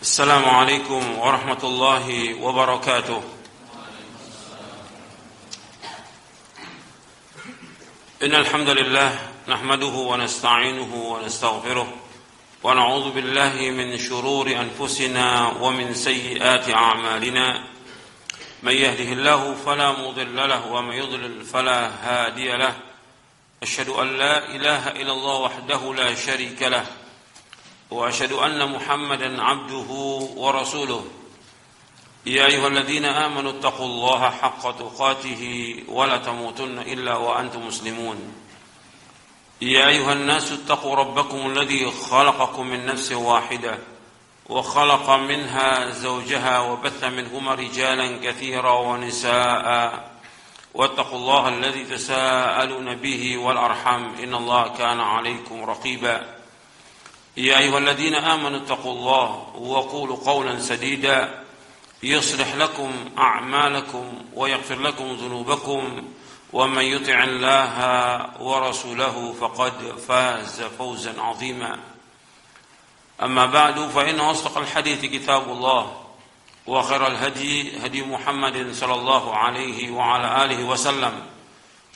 السلام عليكم ورحمة الله وبركاته. إن الحمد لله نحمده ونستعينه ونستغفره ونعوذ بالله من شرور أنفسنا ومن سيئات أعمالنا. من يهده الله فلا مضل له ومن يضلل فلا هادي له. أشهد أن لا إله إلا الله وحده لا شريك له وأشهد أن محمدا عبده ورسوله. يا أيها الذين آمنوا اتقوا الله حق تقاته ولا تموتن إلا وأنتم مسلمون. يا أيها الناس اتقوا ربكم الذي خلقكم من نفس واحدة وخلق منها زوجها وبث منهما رجالا كثيرا ونساء واتقوا الله الذي تساءلون به والأرحام إن الله كان عليكم رقيبا. يا أيها الذين آمنوا اتقوا الله وقولوا قولا سديدا يصلح لكم أعمالكم ويغفر لكم ذنوبكم ومن يطع الله ورسوله فقد فاز فوزا عظيما. أما بعد فإن أصدق الحديث كتاب الله وخير الهدي هدي محمد صلى الله عليه وعلى آله وسلم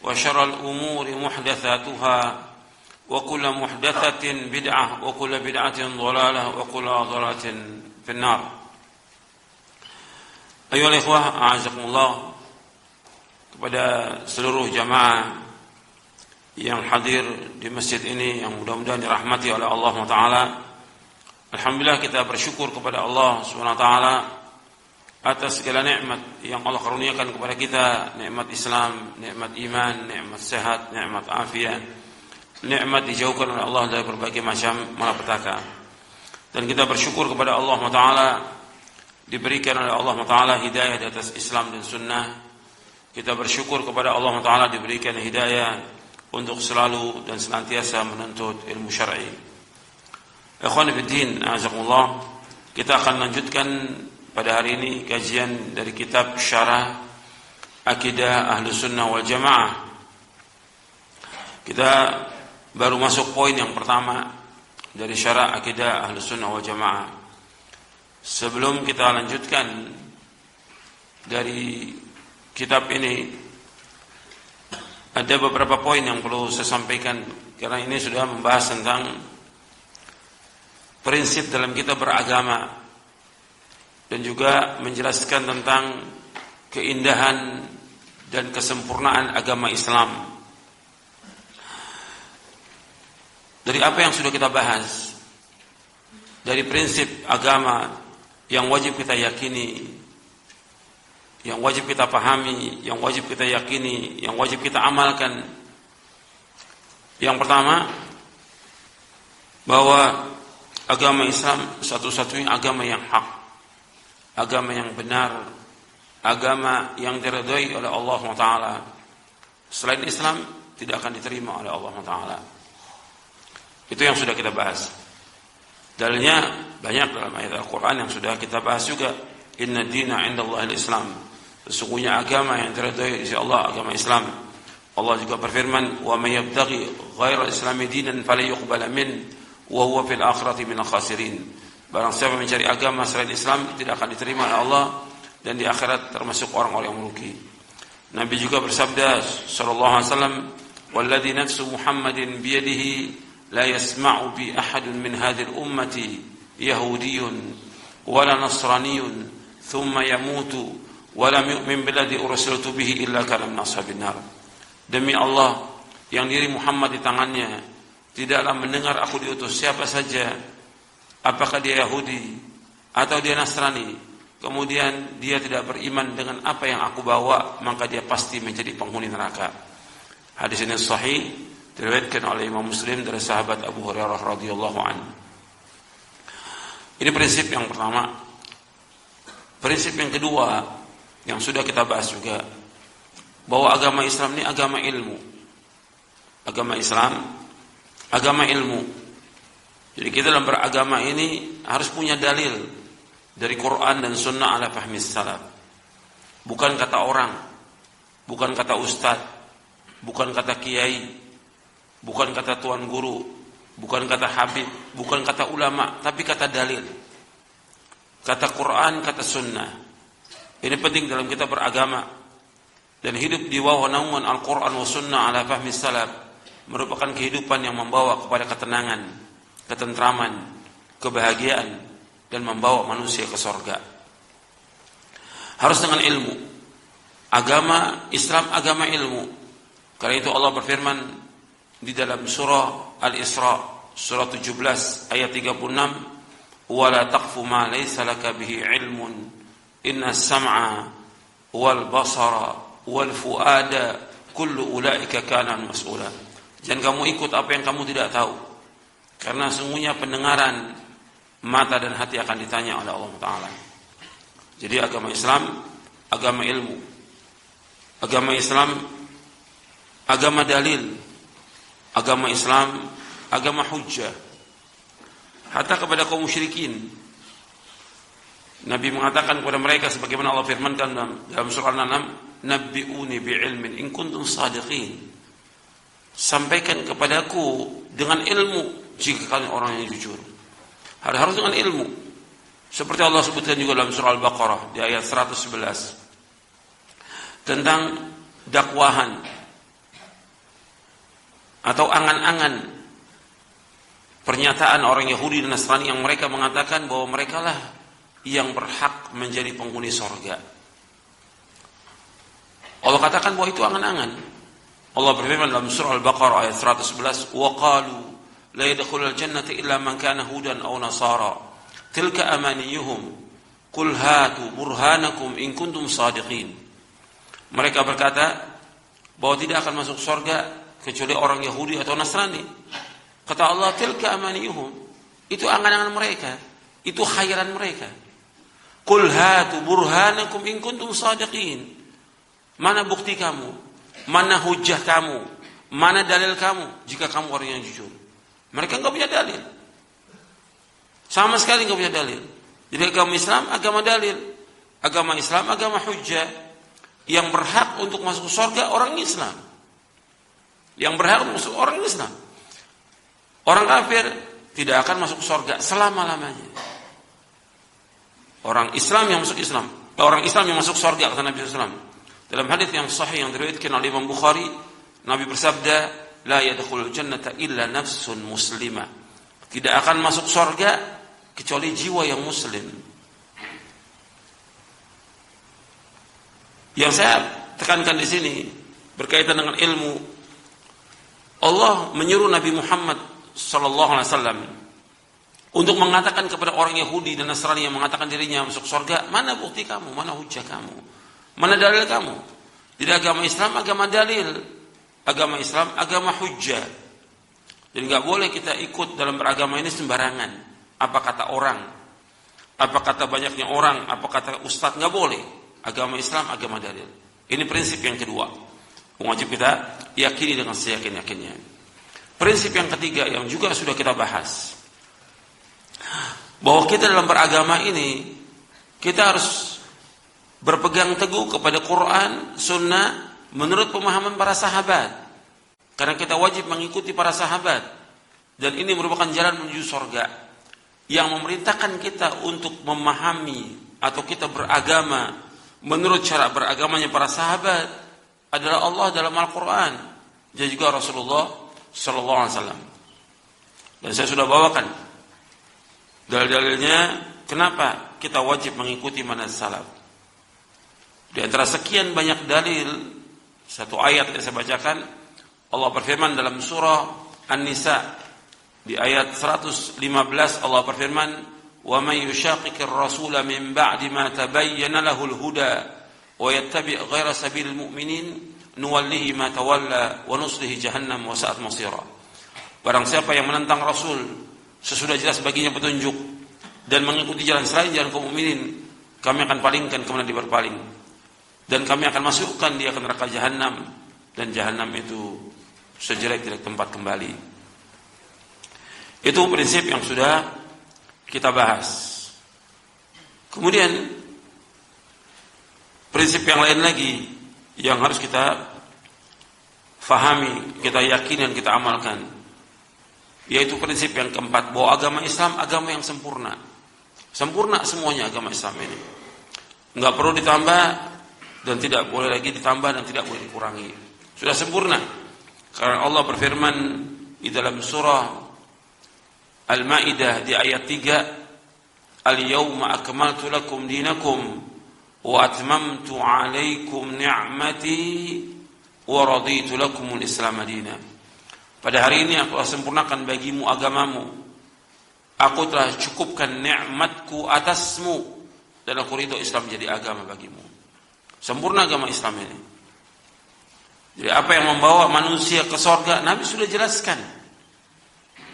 وشر الأمور محدثاتها وكل محدثة بدعة وكل بدعة ضلالة وكل ضلالة في النار. Ayolah ikhwah, a'azakumullah, kepada seluruh jamaah yang hadir di masjid ini yang mudah-mudahan dirahmati oleh Allah Ta'ala. Alhamdulillah, kita bersyukur kepada Allah SWT atas segala nikmat yang Allah karuniakan kepada kita, nikmat Islam, nikmat iman, nikmat sehat, nikmat afiat, nikmat dijauhkan oleh Allah dari berbagai macam malapetaka. Dan kita bersyukur kepada Allah Ta'ala diberikan oleh Allah Ta'ala hidayah di atas Islam dan Sunnah. Kita bersyukur kepada Allah Ta'ala diberikan hidayah untuk selalu dan senantiasa menuntut ilmu syar'i. Ikhwan fiddin, azakumullah, kita akan lanjutkan pada hari ini kajian dari kitab Syarah Akidah Ahlus Sunnah wal Jamaah. Kita baru masuk poin yang pertama dari Syarah Akidah Ahlus Sunnah wal Jamaah. Sebelum kita lanjutkan dari kitab ini, ada beberapa poin yang perlu saya sampaikan, karena ini sudah membahas tentang prinsip dalam kita beragama dan juga menjelaskan tentang keindahan dan kesempurnaan agama Islam. Dari apa yang sudah kita bahas, dari prinsip agama yang wajib kita yakini, yang wajib kita pahami, yang wajib kita yakini, yang wajib kita amalkan. Yang pertama, bahwa agama Islam satu-satunya agama yang hak, agama yang benar, agama yang diridhai oleh Allah Ta'ala. Selain Islam tidak akan diterima oleh Allah Ta'ala. Itu yang sudah kita bahas. Dalilnya banyak dalam ayat Al-Quran yang sudah kita bahas juga. Inna dina indallahi al-Islam. Sesungguhnya agama yang diridhai di sisi Allah agama Islam. Allah juga berfirman, wa may yabtaghi ghairal islami dinan fala yuqbala min wa huwa fil akhirati minal khasirin. Barang siapa mencari agama selain Islam tidak akan diterima oleh Allah, dan di akhirat termasuk orang-orang yang merugi. Nabi juga bersabda sallallahu alaihi wasallam, walladzi nafsu Muhammadin biyadihi لا يسمع بي أحد من هذه الأمة يهودي ولا نصراني ثم يموت ولم يؤمن بالذي أرسلت به إلا كان من أصحاب النار. Demi Allah yang diri Muhammad di tangannya, tidaklah mendengar aku diutus siapa saja, apakah dia Yahudi atau dia Nasrani, kemudian dia tidak beriman dengan apa yang aku bawa, maka dia pasti menjadi penghuni neraka. Hadis ini sahih, diriwayatkan oleh Imam Muslim dari sahabat Abu Hurairah radhiyallahu anhu. Ini prinsip yang pertama. Prinsip yang kedua yang sudah kita bahas juga, bahwa agama Islam ini agama ilmu. Agama Islam agama ilmu. Jadi kita dalam beragama ini harus punya dalil dari Quran dan Sunnah ala fahmi salaf. Bukan kata orang, bukan kata ustaz, bukan kata kiai, bukan kata tuan guru, bukan kata habib, bukan kata ulama, tapi kata dalil. kata Quran, kata sunnah. Ini penting dalam kita beragama dan hidup di bawah naungan Al-Quran wa sunnah ala fahmi salaf merupakan kehidupan yang membawa kepada ketenangan, ketentraman, kebahagiaan, dan membawa manusia ke surga. Harus dengan ilmu. Agama Islam agama ilmu. Karena itu Allah berfirman di dalam surah Al-Isra, surah 17 ayat 36, "Wala taqfu ma laysa laka bihi ilmun, inna as-sam'a wal basara wal fuada kullu ulaika kana mas'ula." Jangan kamu ikut apa yang kamu tidak tahu. Karena sungguhnya pendengaran, mata dan hati akan ditanya oleh Allah Ta'ala. Jadi agama Islam agama ilmu. Agama Islam agama dalil. Agama Islam agama hujjah. Hatta kepada kaum musyrikin, Nabi mengatakan kepada mereka sebagaimana Allah firmankan dalam surah Al-An'am, "Nabbi'uni bi'ilmin in kuntum shadiqin." Sampaikan kepadaku dengan ilmu jika kalian orang yang jujur. Harus dengan ilmu. Seperti Allah sebutkan juga dalam surah Al-Baqarah di ayat 111 tentang dakwahan atau angan-angan pernyataan orang Yahudi dan Nasrani yang mereka mengatakan bahwa mereka lah yang berhak menjadi penghuni surga. Allah katakan bahwa itu angan-angan. Allah berfirman dalam surah Al-Baqarah ayat 111, "Wa qalu la yadkhulul jannata illa man kana hudan aw nasara tilka amaniyuhum qul hatu burhanakum in kuntum shadiqin." Mereka berkata bahwa tidak akan masuk surga kecuali orang Yahudi atau Nasrani. Kata Allah, tilka amaniyuhum, itu angan-angan mereka, itu khayalan mereka. Qul hatu burhanakum in kuntum shadiqin. Mana bukti kamu? Mana hujah kamu? Mana dalil kamu jika kamu orang yang jujur? Mereka enggak punya dalil. Sama sekali enggak punya dalil. Jadi agama Islam agama dalil. Agama Islam agama hujjah. Yang berhak untuk masuk surga orang Islam. Yang berhak untuk masuk orang Islam. Orang kafir tidak akan masuk surga selama-lamanya. Orang Islam yang masuk Islam, orang Islam yang masuk surga kata Nabi SAW. Dalam hadis yang sahih yang diriwayatkan oleh Imam Bukhari, Nabi bersabda, "La yadkhulul jannata illa nafsun muslimah." Tidak akan masuk surga kecuali jiwa yang muslim. Yang saya tekankan di sini berkaitan dengan ilmu. Allah menyuruh Nabi Muhammad sallallahu alaihi wasallam untuk mengatakan kepada orang Yahudi dan Nasrani yang mengatakan dirinya masuk surga, mana bukti kamu, mana hujah kamu, mana dalil kamu? Jadi agama Islam agama dalil, agama Islam agama hujjah. Jadi nggak boleh kita ikut dalam beragama ini sembarangan. Apa kata orang, apa kata banyaknya orang, apa kata ustadz, nggak boleh. Agama Islam agama dalil. Ini prinsip yang kedua, wajib kita yakini dengan seyakin-yakinnya. Prinsip yang ketiga yang juga sudah kita bahas, bahwa kita dalam beragama ini kita harus berpegang teguh kepada Quran, Sunnah menurut pemahaman para sahabat. Karena kita wajib mengikuti para sahabat. Dan ini merupakan jalan menuju surga. Yang memerintahkan kita untuk memahami atau kita beragama menurut cara beragamanya para sahabat adalah Allah dalam Al-Quran. Dan juga Rasulullah Sallallahu Alaihi Wasallam. Dan saya sudah bawakan dalil-dalilnya kenapa kita wajib mengikuti manhaj salaf. Di antara sekian banyak dalil, satu ayat yang saya bacakan, Allah berfirman dalam surah An-Nisa di ayat 115, Allah berfirman, "Wa may yushaqiqir rasula min ba'di ma tabayyana lahul huda wa yattabi' ghayra sabilil mu'minin nuwallihi ma tawalla wa nuslihi jahannam wa sa'at masira." Barang siapa yang menentang Rasul sesudah jelas baginya petunjuk dan mengikuti jalan selain jalan kaum mukminin, kami akan palingkan kemana dia berpaling. Dan kami akan masukkan dia ke neraka jahanam, dan jahanam itu sejelek-jelek tempat kembali. Itu prinsip yang sudah kita bahas. Kemudian prinsip yang lain lagi yang harus kita fahami, kita yakini dan kita amalkan, yaitu prinsip yang keempat, bahwa agama Islam agama yang sempurna. Sempurna semuanya agama Islam ini. Enggak perlu ditambah dan tidak boleh lagi ditambah dan tidak boleh dikurangi. Sudah sempurna. Karena Allah berfirman di dalam surah Al-Maidah di ayat 3, "Al-yawma akmaltu lakum dinakum wa atmamtu 'alaikum ni'mati wa raditu lakumul Islam madina." Pada hari ini aku telah sempurnakan bagimu agamamu. Aku telah cukupkan nikmatku atasmu dan aku ridho Islam jadi agama bagimu. Sempurna agama Islam ini. Jadi apa yang membawa manusia ke surga, Nabi sudah jelaskan.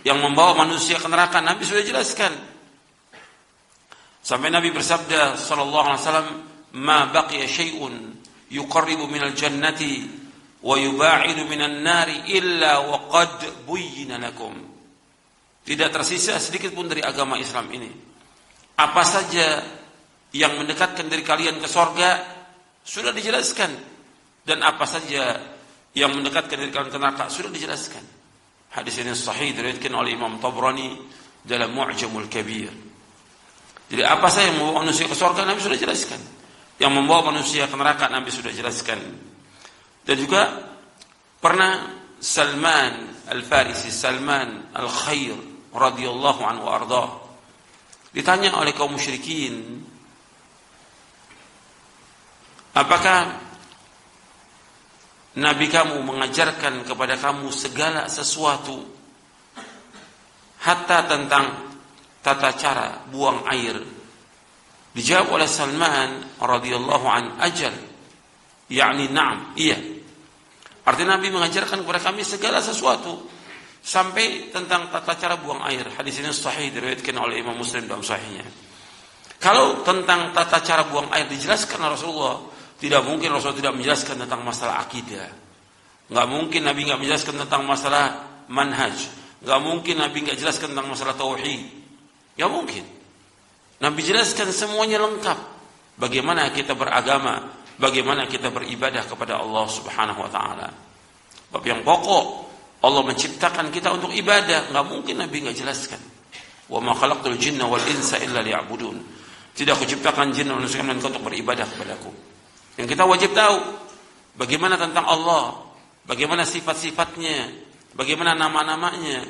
Yang membawa manusia ke neraka, Nabi sudah jelaskan. Sampai Nabi bersabda sallallahu alaihi wasallam, "Ma baqiya syai'un yuqarribu minal jannati wa yuba'idu minan nari illa wa qad buyyina lakum." Tidak tersisa sedikit pun dari agama Islam ini. Apa saja yang mendekatkan dari kalian ke surga sudah dijelaskan, dan apa saja yang mendekatkan dari kalian ke neraka sudah dijelaskan. Hadis ini sahih diriwayatkan oleh Imam Tabrani dalam Mu'jamul Kabir. Jadi apa saja yang membawa manusia ke surga Nabi sudah jelaskan. Yang membawa manusia ke neraka Nabi sudah jelaskan. Dan juga pernah Salman Al-Farisi, Salman Al-Khair radhiyallahu anhu arda, ditanya oleh kaum musyrikin, apakah Nabi kamu mengajarkan kepada kamu segala sesuatu, hatta tentang tata cara buang air? Dijawab oleh Salman radhiyallahu an, ajal, yakni na'am, iya. Artinya Nabi mengajarkan kepada kami segala sesuatu sampai tentang tata cara buang air. Hadis ini sahih diriwayatkan oleh Imam Muslim dalam sahihnya. Kalau tentang tata cara buang air dijelaskan oleh Rasulullah, tidak mungkin Rasul tidak menjelaskan tentang masalah akidah. Enggak mungkin Nabi enggak menjelaskan tentang masalah manhaj. Enggak mungkin Nabi enggak jelaskan tentang masalah tauhid. Ya mungkin. Nabi jelaskan semuanya lengkap. Bagaimana kita beragama, bagaimana kita beribadah kepada Allah Subhanahu wa taala. Bab yang pokok, Allah menciptakan kita untuk ibadah, enggak mungkin Nabi enggak jelaskan. Wa ma khalaqtul jinna wal insa illa liya'budun. Tidak aku ciptakan jin dan manusia untuk beribadah kepadaku. Yang kita wajib tahu bagaimana tentang Allah, bagaimana sifat-sifatnya, bagaimana nama-namanya.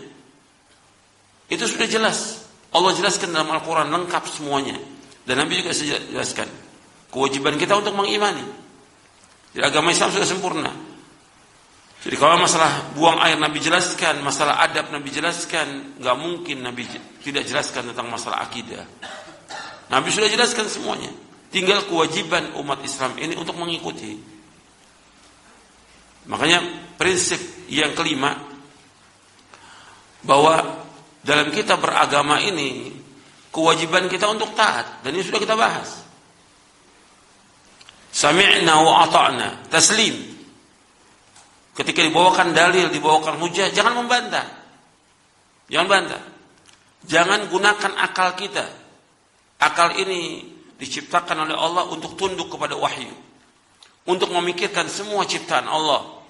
Itu sudah jelas. Allah jelaskan dalam Al-Quran lengkap semuanya. Dan Nabi juga jelaskan kewajiban kita untuk mengimani. Jadi agama Islam sudah sempurna. Jadi kalau masalah buang air Nabi jelaskan, masalah adab Nabi jelaskan, nggak mungkin Nabi tidak jelaskan tentang masalah akidah. Nabi sudah jelaskan semuanya. Tinggal kewajiban umat Islam ini untuk mengikuti. Makanya prinsip yang kelima, bahwa dalam kita beragama ini kewajiban kita untuk taat, dan ini sudah kita bahas. Sami'na wa ata'na, taslim. Ketika dibawakan dalil, dibawakan hujah, jangan membantah. Jangan bantah. Jangan gunakan akal kita. Akal ini diciptakan oleh Allah untuk tunduk kepada wahyu, untuk memikirkan semua ciptaan Allah,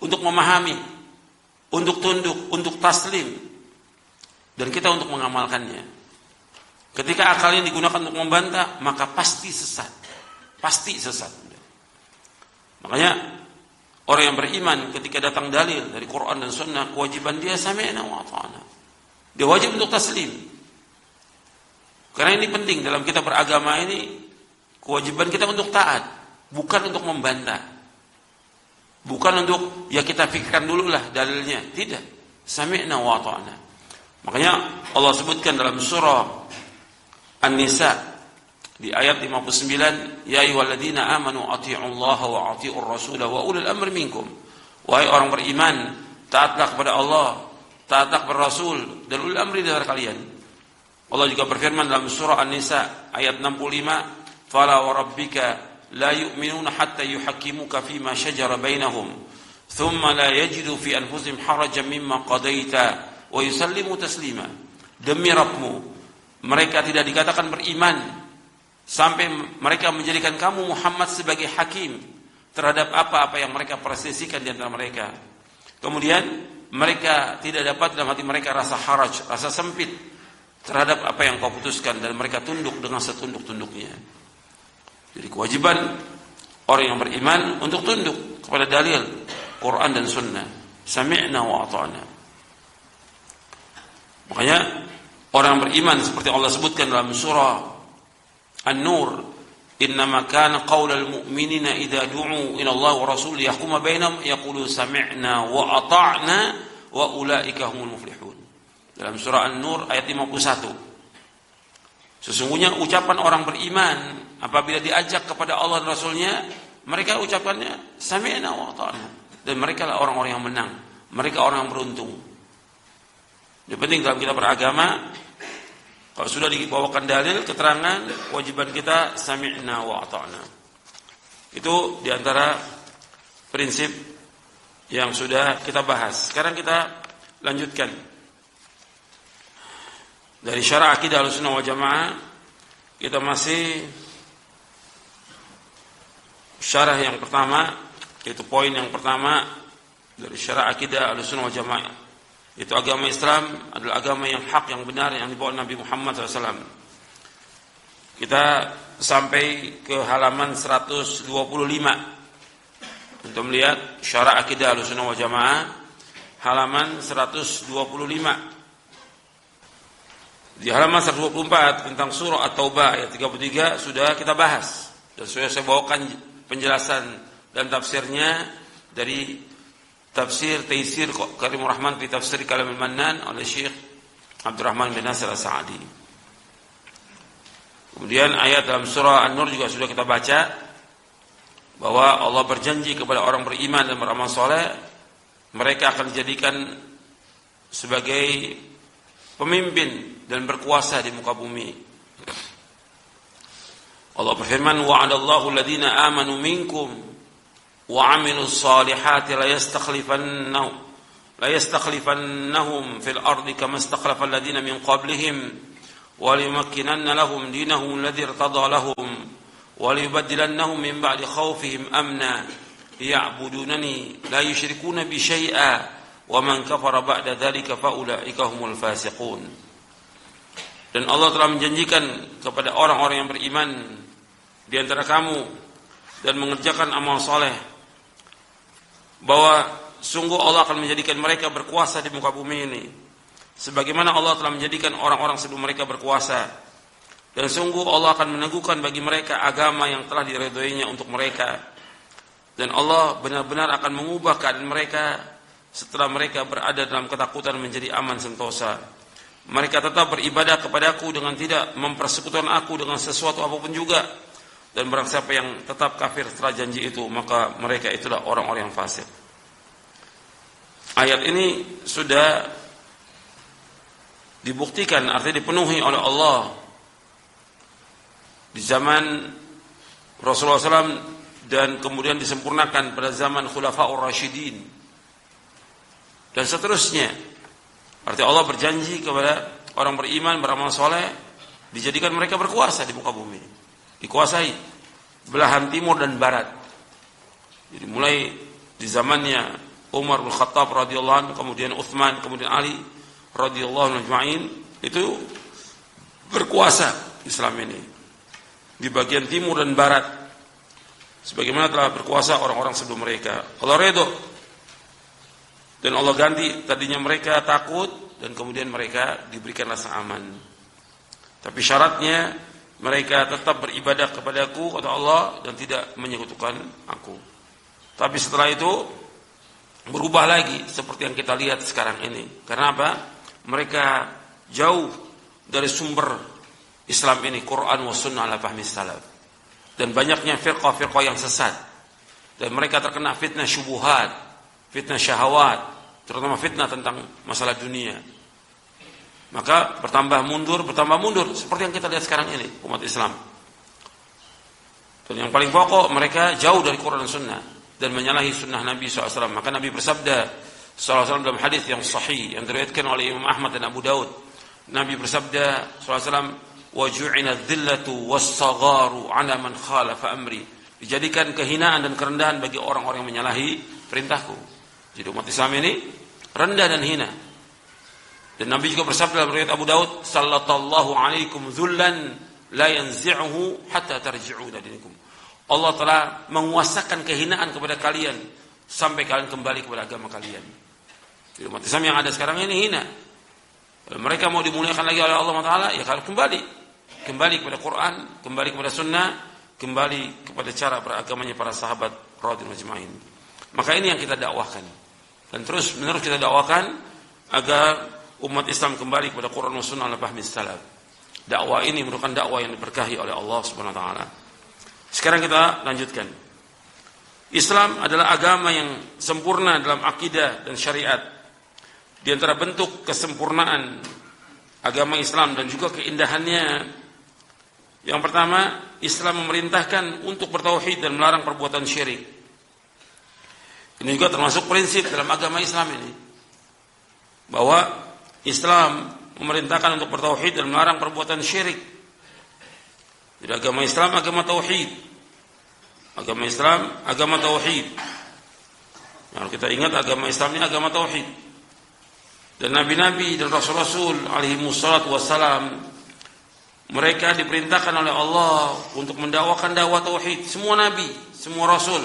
untuk memahami, untuk tunduk, untuk taslim, dan kita untuk mengamalkannya. Ketika akal ini digunakan untuk membantah, maka pasti sesat. Pasti sesat. Makanya orang yang beriman ketika datang dalil dari Quran dan Sunnah, kewajiban dia sami'na wa ata'na. Dia wajib untuk taslim. Karena ini penting dalam kita beragama ini, kewajiban kita untuk taat, bukan untuk membantah. Bukan untuk ya kita pikirkan dulu lah dalilnya, tidak. Sami'na wa ata'na. Makanya Allah sebutkan dalam surah An-Nisa di ayat 59, ya ayyuhalladzina amanu athi'ullaha wa athi'ur rasula wa ulil amri minkum. Wahai orang beriman, taatlah kepada Allah, taatlah kepada Rasul dan ulil amri dari kalian. Allah juga berfirman dalam surah An-Nisa ayat 65, "Fala wa rabbika la yu'minuna hatta yuhakkimuka fima shajara bainahum, thumma la yajidu fi anfusihim harajan mimma qadaita wa yusallimu taslima." Demi Rabbmu, mereka tidak dikatakan beriman sampai mereka menjadikan kamu Muhammad sebagai hakim terhadap apa-apa yang mereka perselisihkan di antara mereka. Kemudian mereka tidak dapat dalam hati mereka rasa haraj, rasa sempit terhadap apa yang kau putuskan, dan mereka tunduk dengan setunduk-tunduknya. Jadi kewajiban orang yang beriman untuk tunduk kepada dalil Quran dan Sunnah. Sami'na wa ata'na. Makanya orang yang beriman seperti Allah sebutkan dalam surah An-Nur, innama kana qaulal mu'minina idza du'u ila Allah wa rasul yahkuma bainahum yaqulu sami'na wa ata'na wa ulaika humul muflihun. Dalam surah An-Nur ayat 51. Sesungguhnya ucapan orang beriman apabila diajak kepada Allah dan Rasulnya, mereka ucapannya sami'na wa ata'na, dan mereka lah orang-orang yang menang, mereka orang yang beruntung. Yang penting dalam kita beragama, kalau sudah dibawakan dalil, keterangan, kewajiban kita sami'na wa ata'na. Itu diantara prinsip yang sudah kita bahas. Sekarang kita lanjutkan. Dari syarah akidah Ahlussunnah wal Jamaah, kita masih syarah yang pertama, yaitu poin yang pertama dari syarah akidah Ahlussunnah wal Jamaah. Itu agama Islam adalah agama yang hak, yang benar, yang dibawa Nabi Muhammad SAW. Kita sampai ke halaman 125 untuk melihat syarah akidah Ahlussunnah wal Jamaah, halaman 125. Di halaman 124 tentang surah At-Taubah ayat 33 sudah kita bahas, dan sudah saya bawakan penjelasan dan tafsirnya dari tafsir Taisir Karimur Rahman fi Tafsir Kalamul Mannan oleh Syekh Abdurrahman bin Nasir As-Sa'di. Kemudian ayat dalam surah An-Nur juga sudah kita baca, bahwa Allah berjanji kepada orang beriman dan beramal soleh, mereka akan dijadikan sebagai pemimpin dan berkuasa di muka bumi. Allah berfirman, wa'adallahu alladhina amanu minkum wa 'amilus solihati la yastakhlifannahum fil ardi kama istakhlafa alladhina min qablihim wa liyumakkinanna lahum dinahum alladhi irtada lahum wa liyubaddilannahum min ba'di khawfihim amna ya'budunani la yushrikuna bi syai'a wa man kafara ba'da dzalika fa ulaika humul fasiqun. Dan Allah telah menjanjikan kepada orang-orang yang beriman di antara kamu dan mengerjakan amal soleh, bahwa sungguh Allah akan menjadikan mereka berkuasa di muka bumi ini, sebagaimana Allah telah menjadikan orang-orang sebelum mereka berkuasa. Dan sungguh Allah akan meneguhkan bagi mereka agama yang telah diridhoinya untuk mereka. Dan Allah benar-benar akan mengubah keadaan mereka setelah mereka berada dalam ketakutan menjadi aman sentosa. Mereka tetap beribadah kepadaku dengan tidak mempersekutukan aku dengan sesuatu apapun juga. Dan barang siapa yang tetap kafir setelah janji itu, maka mereka itulah orang-orang yang fasik. Ayat ini sudah dibuktikan, artinya dipenuhi oleh Allah di zaman Rasulullah SAW, dan kemudian disempurnakan pada zaman Khulafaur Rasyidin dan seterusnya. Arti Allah berjanji kepada orang beriman, beramal soleh, dijadikan mereka berkuasa di muka bumi, dikuasai belahan timur dan barat. Jadi mulai di zamannya Umar bin Khattab radhiyallahu anhu, kemudian Utsman, kemudian Ali radhiyallahu anhu ajma'in, itu berkuasa Islam ini di bagian timur dan barat, sebagaimana telah berkuasa orang-orang sebelum mereka. Allah redho, dan Allah ganti, tadinya mereka takut dan kemudian mereka diberikan rasa aman. Tapi syaratnya mereka tetap beribadah kepadaku, kata Allah, dan tidak menyekutukan aku. Tapi setelah itu berubah lagi seperti yang kita lihat sekarang ini. Karena apa? Mereka jauh dari sumber Islam ini, Quran wa sunnah ala fahmi salaf. Dan banyaknya firqah-firqah yang sesat. Dan mereka terkena fitnah syubuhat, fitnah syahwat, terutama fitnah tentang masalah dunia. Maka bertambah mundur seperti yang kita lihat sekarang ini umat Islam. Dan yang paling pokok, mereka jauh dari Quran dan Sunnah dan menyalahi sunnah Nabi SAW. Maka Nabi bersabda SAW dalam hadis yang sahih yang diriwayatkan oleh Imam Ahmad dan Abu Daud. Nabi bersabda SAW, wa ju'ina dhillatu was-sagharu 'ala man khalafa amri. Dijadikan kehinaan dan kerendahan bagi orang-orang yang menyalahi perintahku. Jadi umat Islam ini rendah dan hina. Dan Nabi juga bersabda dalam riwayat Abu Daud, "Sallallahu alaikum dzullan la yanzi'uhu hatta tarji'u ila dinikum." Allah telah menguasakan kehinaan kepada kalian sampai kalian kembali kepada agama kalian. Di umat Islam yang ada sekarang ini hina. Kalau mereka mau dimuliakan lagi oleh Allah Taala, ya kalau kembali kepada Quran, kembali kepada Sunnah, kembali kepada cara beragamanya para sahabat radhiyallahu majma'in. Maka ini yang kita dakwahkan. Dan terus menerus kita dakwakan agar umat Islam kembali kepada Quran dan Sunnah ala fahmi salaf. Dakwah ini merupakan dakwah yang diberkahi oleh Allah Subhanahu wa taala. Sekarang kita lanjutkan. Islam adalah agama yang sempurna dalam akidah dan syariat. Di antara bentuk kesempurnaan agama Islam dan juga keindahannya, yang pertama, Islam memerintahkan untuk bertauhid dan melarang perbuatan syirik. Ini juga termasuk prinsip dalam agama Islam ini, bahwa Islam memerintahkan untuk bertauhid dan melarang perbuatan syirik. Jadi agama Islam agama tauhid. Agama Islam agama tauhid. Kalau kita ingat agama Islam ini agama tauhid. Dan nabi-nabi dan rasul-rasul alaihi wassalatu wassalam, mereka diperintahkan oleh Allah untuk mendakwakan dakwah tauhid. Semua nabi, semua rasul.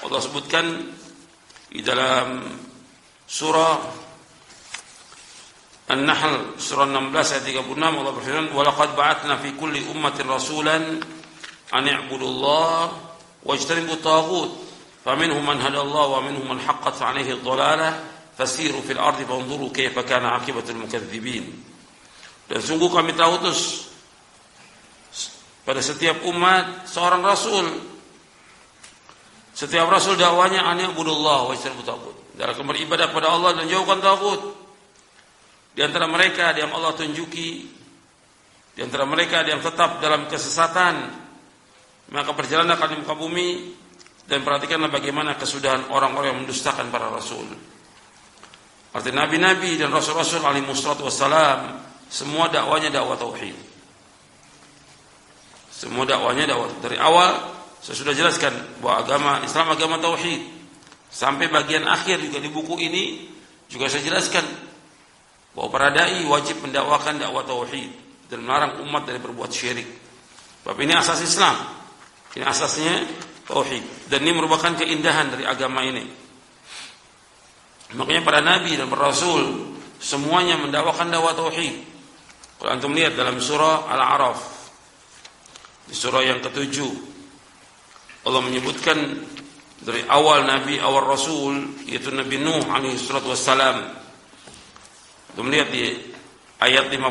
Allah sebutkan di dalam surah An-Nahl surah 16 ayat 36, Allah berfirman, "Wa laqad ba'atsna fi kulli ummatin rasulan an i'budullaha wajtanibut taghut, faminhum man hadallahu wa minhum man haqqat 'alaihi ad-dhalalah." Fasiru fil ardi fanzuru kaifa kana aqibatul mukadzibin. Dan sungguh kami telah utus pada setiap umat seorang rasul. Setiap rasul dakwanya an ya'budullah wa yajtanibut taghut. Dalam beribadah kepada Allah dan jauhkan taghut. Di antara mereka ada yang Allah tunjuki, di antara mereka ada yang tetap dalam kesesatan, maka berjalanlah di muka bumi dan perhatikanlah bagaimana kesudahan orang-orang yang mendustakan para rasul. Artinya nabi-nabi dan rasul-rasul alaihi wassalam semua dakwanya dakwah tauhid. Semua dakwanya dakwah. Dari awal saya sudah jelaskan bahwa agama Islam agama tauhid. Sampai bagian akhir juga di buku ini juga saya jelaskan bahwa para dai wajib mendakwakan dakwah tauhid dan melarang umat dari berbuat syirik. Sebab ini asas Islam. Ini asasnya tauhid dan ini merupakan keindahan dari agama ini. Makanya para nabi dan para rasul semuanya mendakwakan dakwah tauhid. Kalau antum lihat dalam surah Al-A'raf, di surah yang ke-7, Allah menyebutkan dari awal nabi, awal rasul, yaitu Nabi Nuh alaihi salatu wassalam. Antum lihat di ayat 59.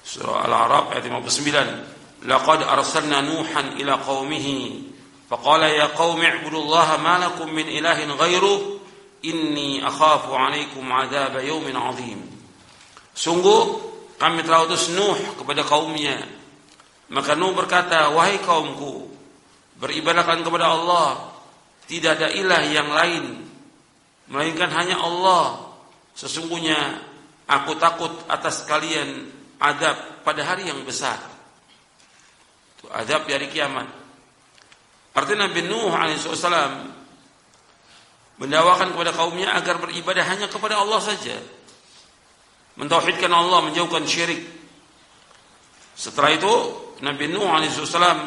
Surah Al-A'raf ayat 59. Laqad arsalna Nuhan ila qaumihi faqala ya qaumi i'budullaha ma lakum min ilahin ghairuh inni akhafu 'alaikum 'adzab yaumin 'adzim. Sungguh kami telah utus Nuh kepada kaumnya. Maka Nuh berkata, "Wahai kaumku, beribadahlah kepada Allah, tidak ada ilah yang lain melainkan hanya Allah. Sesungguhnya aku takut atas kalian azab pada hari yang besar." Itu azab di hari kiamat. Artinya Nabi Nuh alaihissalam mendakwakan kepada kaumnya agar beribadah hanya kepada Allah saja, mentauhidkan Allah, menjauhkan syirik. Setelah itu Nabi Nuh alaihissalam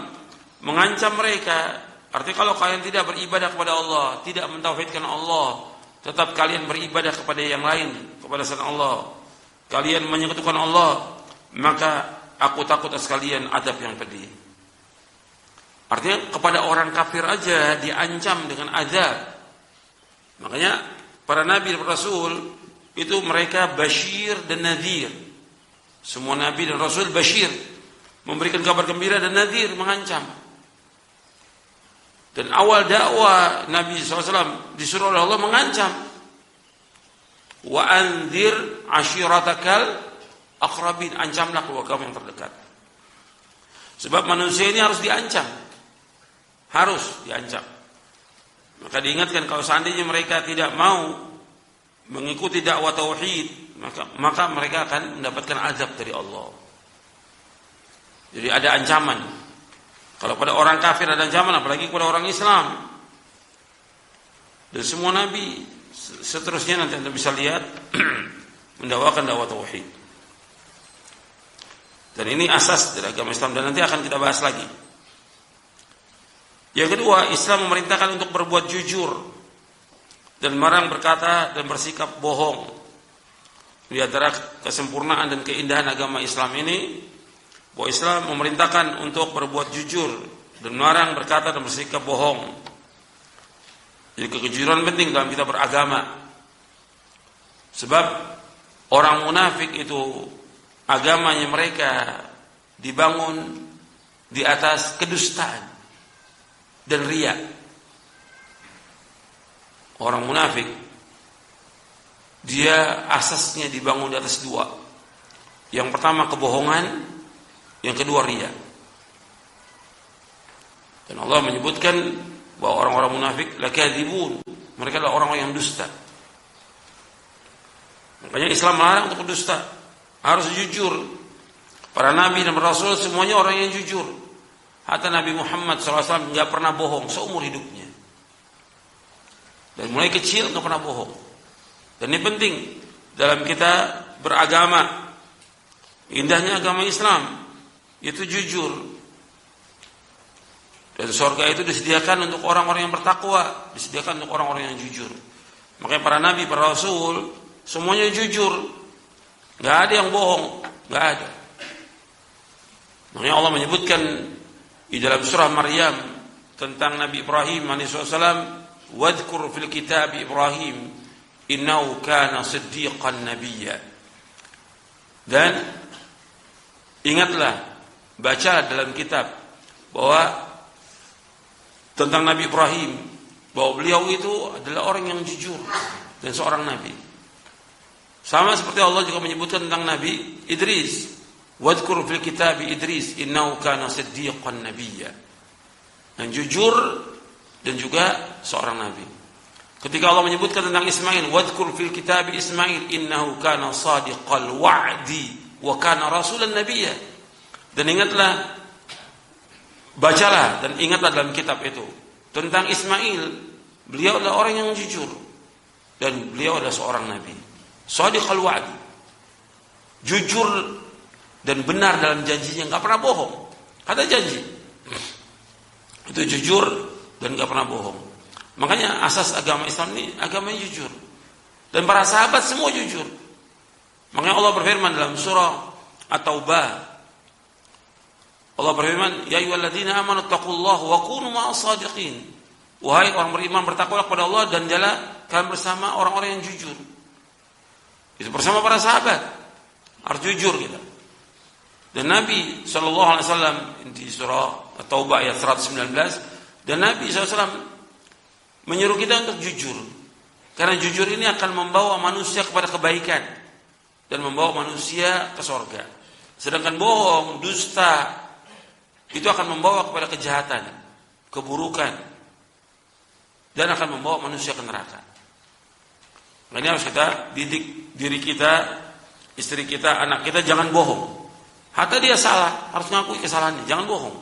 mengancam mereka, artinya kalau kalian tidak beribadah kepada Allah, tidak mentauhidkan Allah, tetap kalian beribadah kepada yang lain, kepada selain Allah, kalian menyekutukan Allah, maka aku takut atas kalian azab yang pedih. Artinya kepada orang kafir aja diancam dengan azab. Makanya para nabi dan rasul itu mereka basyir dan nadhir. Semua nabi dan rasul basyir, memberikan kabar gembira, dan nadhir, mengancam. Dan awal dakwah Nabi SAW disuruh oleh Allah mengancam. Wa anzir ashiratakal aqrabin, ancamlah keluarga yang terdekat. Sebab manusia ini harus diancam. Harus diancam. Maka diingatkan kalau seandainya mereka tidak mau mengikuti dakwah tauhid, maka mereka akan mendapatkan azab dari Allah. Jadi ada ancaman. Kalau pada orang kafir ada ancaman, apalagi kepada orang Islam. Dan semua nabi seterusnya nanti Anda bisa lihat mendakwakan dakwah tauhid. Dan ini asas dari agama Islam dan nanti akan kita bahas lagi. Yang kedua, Islam memerintahkan untuk berbuat jujur dan melarang berkata dan bersikap bohong. Di antara kesempurnaan dan keindahan agama Islam ini, bahwa Islam memerintahkan untuk berbuat jujur dan melarang berkata dan bersikap bohong. Jadi kejujuran penting dalam kita beragama. Sebab orang munafik itu agamanya mereka dibangun di atas kedustaan dan riya. Orang munafik dia asasnya dibangun di atas dua. Yang pertama kebohongan, yang kedua riya. Dan Allah menyebutkan bahwa orang-orang munafik lakadzibun, mereka adalah orang-orang yang dusta. Makanya Islam melarang untuk dusta, harus jujur. Para nabi dan rasul semuanya orang yang jujur. Hatta Nabi Muhammad SAW nggak pernah bohong seumur hidupnya. Dan mulai kecil nggak pernah bohong. Dan ini penting dalam kita beragama. Indahnya agama Islam itu jujur. Dan surga itu disediakan untuk orang-orang yang bertakwa, disediakan untuk orang-orang yang jujur. Makanya para nabi, para rasul semuanya jujur. Nggak ada yang bohong, nggak ada. Makanya Allah menyebutkan di dalam surah Maryam tentang Nabi Ibrahim alaihissalam, wadhkur fil kitab Ibrahim innahu kana siddiqan nabiyya. Dan ingatlah, baca dalam kitab bahwa tentang Nabi Ibrahim, bahwa beliau itu adalah orang yang jujur dan seorang nabi. Sama seperti Allah juga menyebutkan tentang Nabi Idris, wadhkur fil kitab Idris innahu kana siddiqan nabiyya. Dan jujur dan juga seorang nabi. Ketika Allah menyebutkan tentang Ismail, wadhkur fil kitab Ismail innahu kana sadiqal wa'di wa kana rasulan nabiyya. Dan ingatlah, bacalah dan ingatlah dalam kitab itu tentang Ismail, beliau adalah orang yang jujur dan beliau adalah seorang nabi. Shadiqal wa'di, jujur dan benar dalam janjinya, nggak pernah bohong. Kata janji itu jujur dan nggak pernah bohong. Makanya asas agama Islam ini agama yang jujur. Dan para sahabat semua jujur. Makanya Allah berfirman dalam surah At-Taubah, Allah berfirman, ya ayyuhalladzina amanu taqullaha wa kunu ma'as shadiqin. Wahai orang beriman, bertakwalah kepada Allah dan janganlah kalian bersama orang-orang yang jujur. Itu bersama para sahabat harus jujur kita. Dan Nabi SAW di surah At-Taubah ayat 119, dan Nabi SAW menyuruh kita untuk jujur. Karena jujur ini akan membawa manusia kepada kebaikan dan membawa manusia ke surga. Sedangkan bohong, dusta itu akan membawa kepada kejahatan, keburukan, dan akan membawa manusia ke neraka. Ini harus kita didik diri kita, istri kita, anak kita, jangan bohong. Hatta dia salah, harus ngakui kesalahannya, jangan bohong.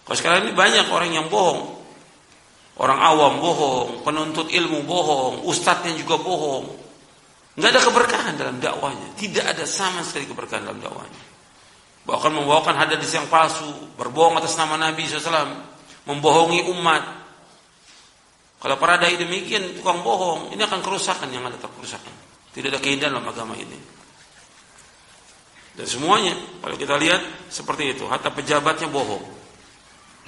Kalau sekarang ini banyak orang yang bohong. Orang awam bohong, penuntut ilmu bohong, ustadznya juga bohong. Nggak ada keberkahan dalam dakwahnya. Tidak ada sama sekali keberkahan dalam dakwahnya. Bahkan membawakan hadis yang palsu, berbohong atas nama Nabi SAW, membohongi umat. Kalau para dai demikian, tukang bohong, ini akan kerusakan, yang ada kerusakan. Tidak ada keindahan dalam agama ini. Dan semuanya, kalau kita lihat seperti itu, hatta pejabatnya bohong.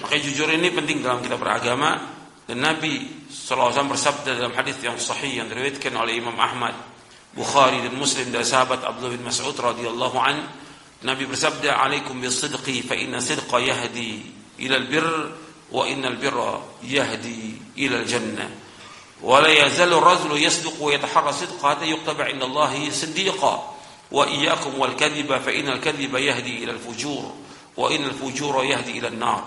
Makanya jujur ini penting dalam kita beragama. Dan Nabi SAW bersabda dalam hadis yang sahih yang diriwayatkan oleh Imam Ahmad, Bukhari dan Muslim dari sahabat Abdullah bin Mas'ud radhiyallahu an, Nabi bersabda, "Alaikum bis-sidqi fa inna sidqa yahdi ila al-birr wa innal birra yahdi ila al-jannah. Wa la yazalu ar-rajulu yasduqu wa yataharra sidqa hatta yuktaba 'inda Allahi siddiqa. Wa iyyakum wal kadhiba fa innal kadhiba yahdi ila al-fujur wa innal fujura yahdi ila an-nar.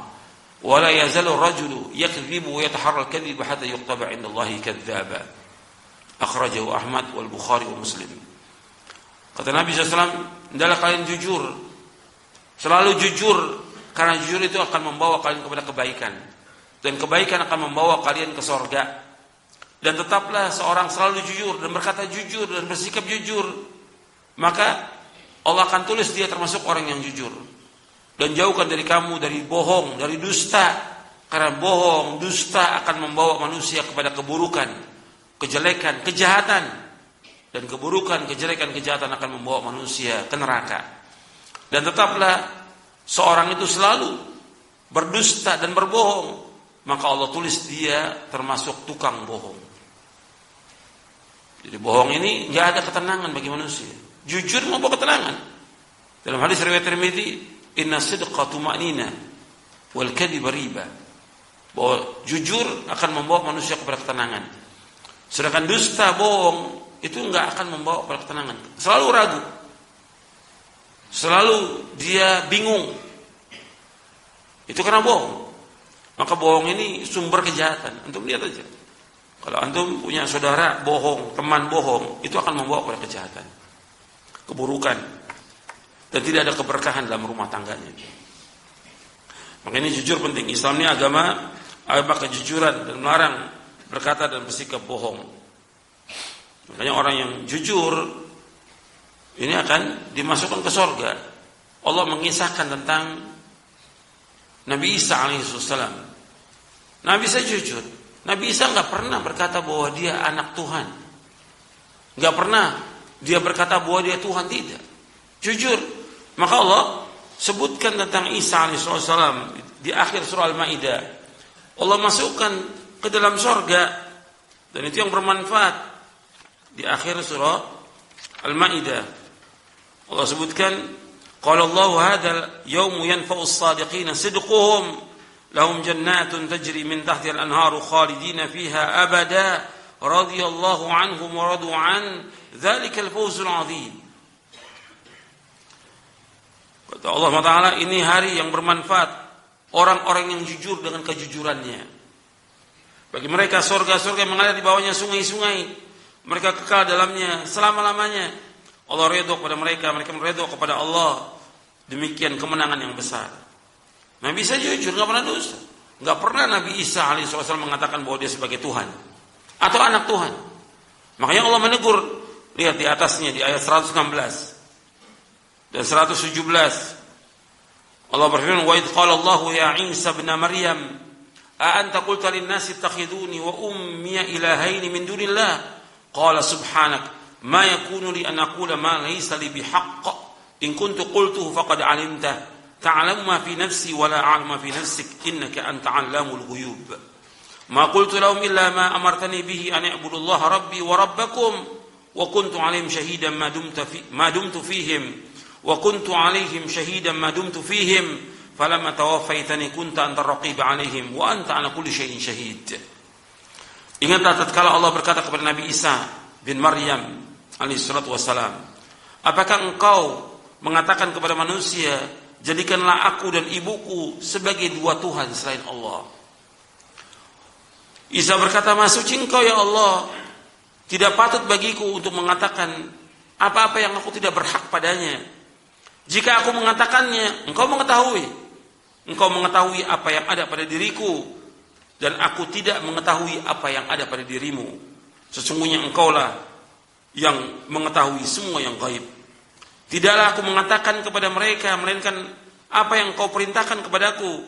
Wa la yazalu ar-rajulu yakdhibu wa yataharra al-kadhiba hatta yuktaba 'inda Allahi kadzdzaba." Akhrajahu Ahmad wal Bukhari wa Muslim. Kata Nabi SAW, hendaklah kalian jujur, selalu jujur, karena jujur itu akan membawa kalian kepada kebaikan, dan kebaikan akan membawa kalian ke surga. dan tetaplah seorang selalu jujur dan berkata jujur dan bersikap jujur, maka Allah akan tulis dia termasuk orang yang jujur. Dan jauhkan dari kamu dari bohong, dari dusta. Karena bohong, dusta akan membawa manusia kepada keburukan, kejelekan, kejahatan. Dan keburukan, kejelekan, kejahatan akan membawa manusia ke neraka. Dan tetaplah seorang itu selalu berdusta dan berbohong, maka Allah tulis dia termasuk tukang bohong. Jadi bohong ini nggak ada ketenangan bagi manusia. Jujur membawa ketenangan. Dalam hadis riwayat Tirmidzi, inna sidqa tuma'nina wal kadhiba riba. Bahwa jujur akan membawa manusia kepada ketenangan. Sedangkan dusta, bohong itu nggak akan membawa kepada ketenangan. Selalu ragu. Selalu dia bingung. Itu karena bohong. Maka bohong ini sumber kejahatan. Antum lihat aja. Kalau antum punya saudara bohong, teman bohong, itu akan membawa kepada kejahatan, keburukan, dan tidak ada keberkahan dalam rumah tangganya. Maka ini jujur penting. Islam ini agama kejujuran dan melarang berkata dan bersikap bohong. Makanya orang yang jujur ini akan dimasukkan ke surga. Allah mengisahkan tentang Nabi Isa alaihissalam. Nabi Isa jujur. Nabi Isa nggak pernah berkata bahwa dia anak Tuhan. Nggak pernah dia berkata bahwa dia Tuhan, tidak. Jujur. Maka Allah sebutkan tentang Isa alaihissalam di akhir surah Al-Maidah. Allah masukkan ke dalam surga, dan itu yang bermanfaat. Di akhir surah Al-Maidah Allah sebutkan, qala Allahu hadzal yaumu yanfa'u as-sadiqina sidquhum lahum jannatun tajri min tahtiha al-anharu khalidina fiha abada radhiyallahu anhum wa radu an dzalika al-fawzul 'adzim. Kata Allah Taala, ini hari yang bermanfaat orang-orang yang jujur dengan kejujurannya. Bagi mereka surga-surga yang mengalir di bawahnya sungai-sungai, mereka kekal dalamnya selama-lamanya. Allah ridho kepada mereka, mereka ridho kepada Allah. Demikian kemenangan yang besar. Nabi Isa jujur, nggak pernah dusta. Nggak pernah Nabi Isa alaihissalam mengatakan bahwa dia sebagai Tuhan atau anak Tuhan. Makanya Allah menegur, lihat di atasnya di ayat 116 dan 117. Allah berfirman, wa idh qala Allahu ya Isa ibn Maryam a anta qulta lin-nasi ittakhiduni wa ummi ilahaini min dunillah qala subhanak ma yakunu li an aqula ma laysa li bihaqq in kuntu qultuhu faqad 'alimta ta'lamu ma fi nafsi wa la a'lamu ma fi nafsik innaka anta 'allamul ghuyub ma qultu lahum illa ma amartani bihi an i'budu Allah rabbi wa rabbakum wa kuntu 'alaihim shahidan ma dumtu fihim wa kuntu 'alaihim shahidan ma dumtu fihim falamma tawaffaytani kunta anta ar-raqib 'alaihim wa anta 'ala kulli syai'in syahid. Ingatlah tatkala Allah berkata kepada Nabi Isa bin Maryam alaihi salatu wassalam, apakah engkau mengatakan kepada manusia, jadikanlah aku dan ibuku sebagai dua Tuhan selain Allah? Isa berkata, maha suci engkau ya Allah, tidak patut bagiku untuk mengatakan apa-apa yang aku tidak berhak padanya. Jika aku mengatakannya, engkau mengetahui apa yang ada pada diriku, dan aku tidak mengetahui apa yang ada pada dirimu. Sesungguhnya engkaulah yang mengetahui semua yang gaib. Tidaklah aku mengatakan kepada mereka melainkan apa yang engkau perintahkan kepadaku,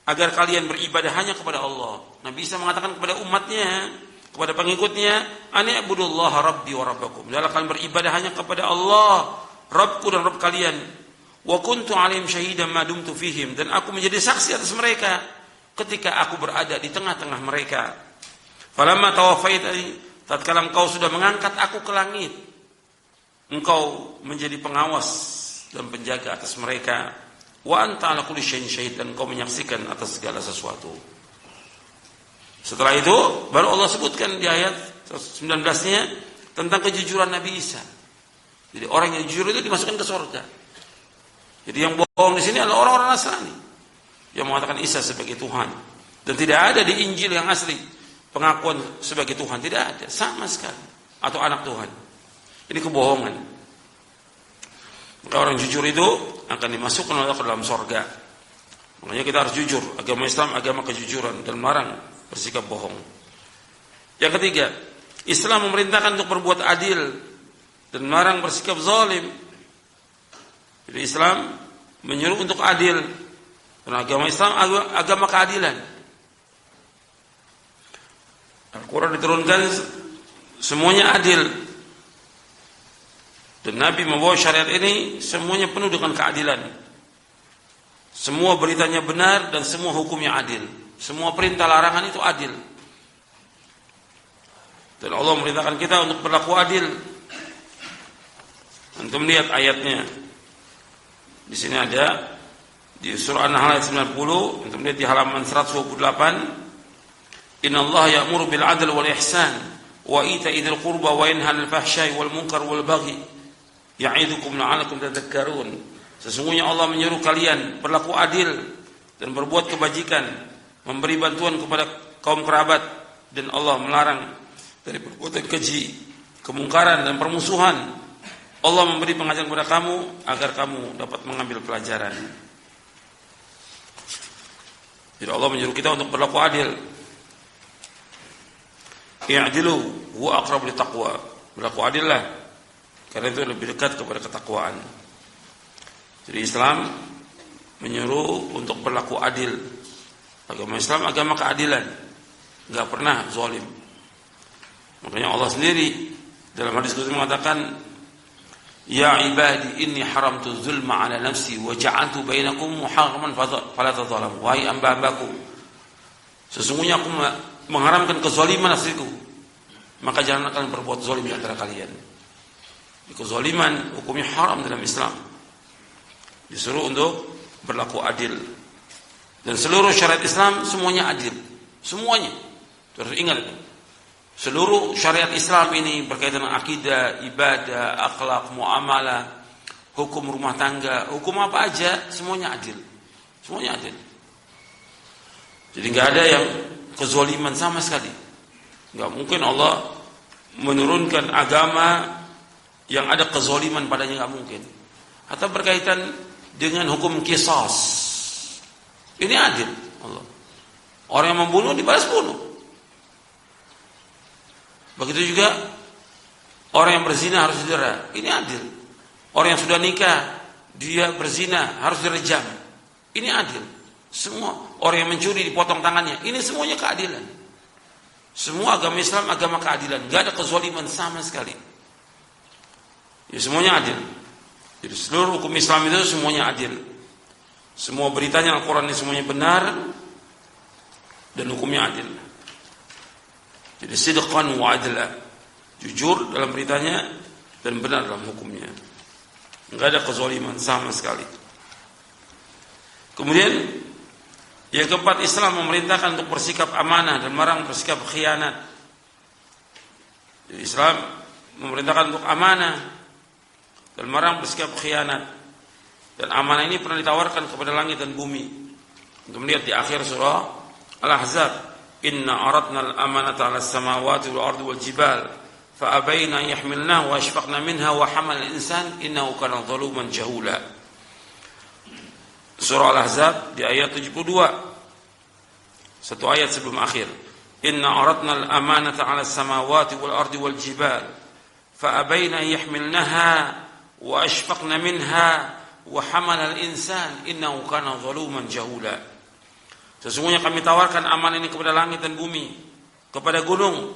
agar kalian beribadah hanya kepada Allah. Nabi Isa mengatakan kepada umatnya, kepada pengikutnya, ani ibudullaha rabbi wa rabbakum. Hendaklah kalian beribadah hanya kepada Allah, Rabbku dan Rabb kalian. Wa kuntu 'alaihim syahidan ma dumtu fihim, dan aku menjadi saksi atas mereka ketika aku berada di tengah-tengah mereka. Falamma tawaffaitani, tatkala engkau sudah mengangkat aku ke langit, engkau menjadi pengawas dan penjaga atas mereka. Wa anta 'ala kulli syai'in syahid, dan engkau menyaksikan atas segala sesuatu. Setelah itu baru Allah sebutkan di ayat 19-nya tentang kejujuran Nabi Isa. Jadi orang yang jujur itu dimasukkan ke surga. Jadi yang bohong di sini adalah orang-orang Nasrani yang mengatakan Isa sebagai Tuhan, dan tidak ada di Injil yang asli pengakuan sebagai Tuhan, tidak ada sama sekali, atau anak Tuhan. Ini kebohongan. Maka orang jujur itu akan dimasukkan oleh Allah ke dalam surga. Makanya kita harus jujur. Agama Islam agama kejujuran dan melarang bersikap bohong. Yang ketiga, Islam memerintahkan untuk berbuat adil dan melarang bersikap zalim. Jadi Islam menyuruh untuk adil. Karena agama Islam agama keadilan. Al-Quran diturunkan semuanya adil. Dan Nabi membawa syariat ini semuanya penuh dengan keadilan. Semua beritanya benar dan semua hukumnya adil. Semua perintah larangan itu adil. Dan Allah memerintahkan kita untuk berlaku adil. Antum lihat ayatnya. Di sini ada di surah An-Nahl ayat 90, antum lihat di halaman 128. Innallaha ya'muru bil 'adli wal ihsan wa ita'i dzil qurba wa yanha 'anil fahsya'i wal munkar wal baghi ya'idukum la'allakum tadhakkarun. Sesungguhnya Allah menyuruh kalian berlaku adil dan berbuat kebajikan, memberi bantuan kepada kaum kerabat, dan Allah melarang dari perbuatan keji, kemungkaran dan permusuhan. Allah memberi pengajaran kepada kamu agar kamu dapat mengambil pelajaran. Jadi Allah menyuruh kita untuk berlaku adil. I'dilu huwa aqrabu littaqwa. Berlaku adillah, karena itu lebih dekat kepada ketakwaan. Jadi Islam menyuruh untuk berlaku adil. Agama Islam agama keadilan, enggak pernah zalim. Makanya Allah sendiri dalam hadis qudsi mengatakan, ya ibadi inni haramtu zulma ala nafsi wa ja'altu bainakum muharraman fala tadzalamu. Wahai hamba-hambaku, sesungguhnya aku mengharamkan kezaliman atasku, maka jangan kalian berbuat zalim di antara kalian. Kezaliman hukumnya haram dalam Islam. Disuruh untuk berlaku adil. Dan seluruh syariat Islam semuanya adil. Semuanya. Terus ingat itu. Seluruh syariat Islam ini berkaitan dengan akidah, ibadah, akhlak, muamalah, hukum rumah tangga, hukum apa aja, semuanya adil. Semuanya adil. Jadi enggak ada yang kezaliman sama sekali. Enggak mungkin Allah menurunkan agama yang ada kezaliman padanya, enggak mungkin. Atau berkaitan dengan hukum qisas. Ini adil Allah. Orang yang membunuh dibalas bunuh. Begitu juga orang yang berzina harus didera. Ini adil. Orang yang sudah nikah dia berzina harus direjam. Ini adil. Semua orang yang mencuri dipotong tangannya. Ini semuanya keadilan. Semua agama Islam agama keadilan. Gak ada kezaliman sama sekali. Ya, semuanya adil. Jadi seluruh hukum Islam itu semuanya adil. Semua beritanya Al-Quran ini semuanya benar dan hukumnya adil. Jadi sidqan wa adla, jujur dalam beritanya dan benar dalam hukumnya. Enggak ada kezaliman sama sekali. Kemudian yang keempat, Islam memerintahkan untuk bersikap amanah dan melarang bersikap khianat. Jadi Islam memerintahkan untuk amanah dan melarang bersikap khianat. Dan amanah ini pernah ditawarkan kepada langit dan bumi. Untuk melihat di akhir surah Al-Ahzab, inna aradna al-amanata 'ala as-samawati wal ardi wal jibal fa abayna yahmilnaha wa ashfaqna minha wa hamala al-insan innahu kana zaluman jahula. Surah Al-Ahzab di ayat 72. Satu ayat sebelum akhir. Inna aradna al-amanata 'ala as-samawati wal ardi wal jibal fa abayna yahmilnaha wa ashfaqna minha wa hamala al-insan innahu kana zaluman jahula. Sesungguhnya kami tawarkan amanah ini kepada langit dan bumi, kepada gunung.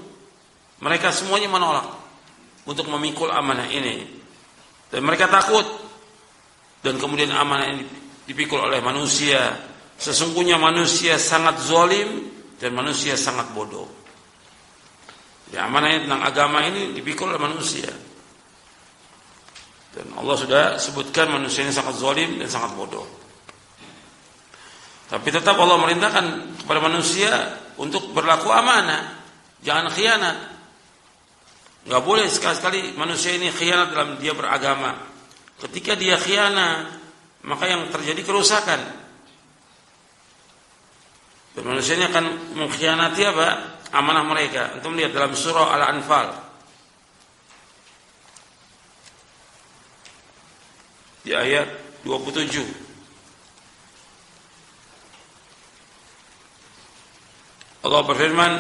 Mereka semuanya menolak untuk memikul amanah ini. Dan mereka takut. Dan kemudian amanah ini dipikul oleh manusia. Sesungguhnya manusia sangat zalim dan manusia sangat bodoh. Ya, amanah tentang agama ini dipikul oleh manusia. Dan Allah sudah sebutkan manusia ini sangat zalim dan sangat bodoh. Tapi tetap Allah merintahkan kepada manusia untuk berlaku amanah, jangan khianat. Enggak boleh sekali-kali manusia ini khianat dalam dia beragama. Ketika dia khianat, maka yang terjadi kerusakan. Dan manusia ini akan mengkhianati apa? Amanah mereka. Untuk melihat dalam surah Al-Anfal di ayat 27. Allah berfirman,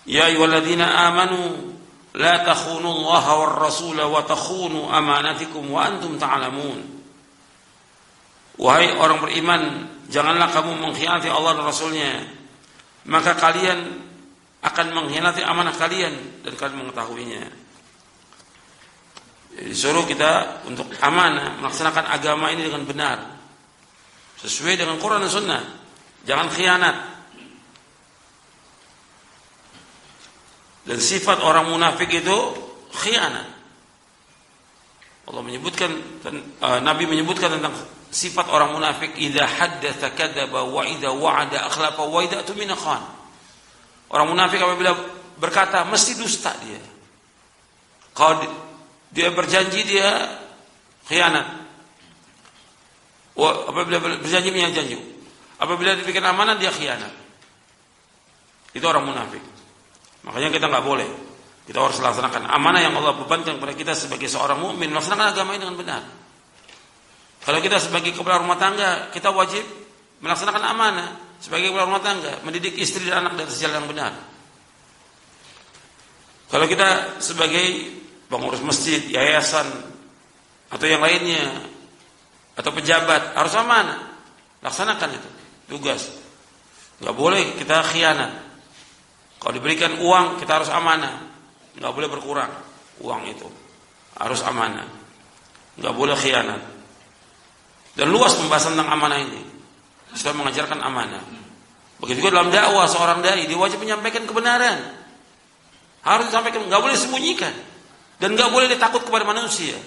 Ya ayyuhalladzina amanu la takhunu Allah war rasula wa takhunu amanatikum wa antum ta'lamun. Wahai orang beriman, janganlah kamu mengkhianati Allah dan Rasulnya, maka kalian akan mengkhianati amanah kalian dan kalian mengetahuinya. Disuruh kita untuk amanah, melaksanakan agama ini dengan benar, sesuai dengan Quran dan Sunnah. Jangan khianat. Dan sifat orang munafik itu khianat. Allah menyebutkan, Nabi menyebutkan tentang sifat orang munafik, idza haddatsa kadzaba wa idza wa'ada akhlafa wa idza tumina khan. Orang munafik apabila berkata mesti dusta dia. Kalau dia berjanji dia khianat. Apabila berjanji menyangka janji. Apabila diberikan amanah dia khianat. Itu orang munafik. Makanya kita enggak boleh. Kita harus laksanakan amanah yang Allah bebankan kepada kita sebagai seorang mukmin, melaksanakan agama ini dengan benar. Kalau kita sebagai kepala rumah tangga, kita wajib melaksanakan amanah sebagai kepala rumah tangga, mendidik istri dan anak dari jalan yang benar. Kalau kita sebagai pengurus masjid, yayasan, atau yang lainnya, atau pejabat, harus amanah. Laksanakan itu, tugas. Enggak boleh kita khianat. Kalau diberikan uang, kita harus amanah. Enggak boleh berkurang uang itu. Harus amanah. Enggak boleh khianat. Dan luas pembahasan tentang amanah ini. Kita mengajarkan amanah. Begitu juga dalam dakwah seorang dai, dia wajib menyampaikan kebenaran. Harus disampaikan, enggak boleh sembunyikan. Dan enggak boleh ditakut kepada manusia.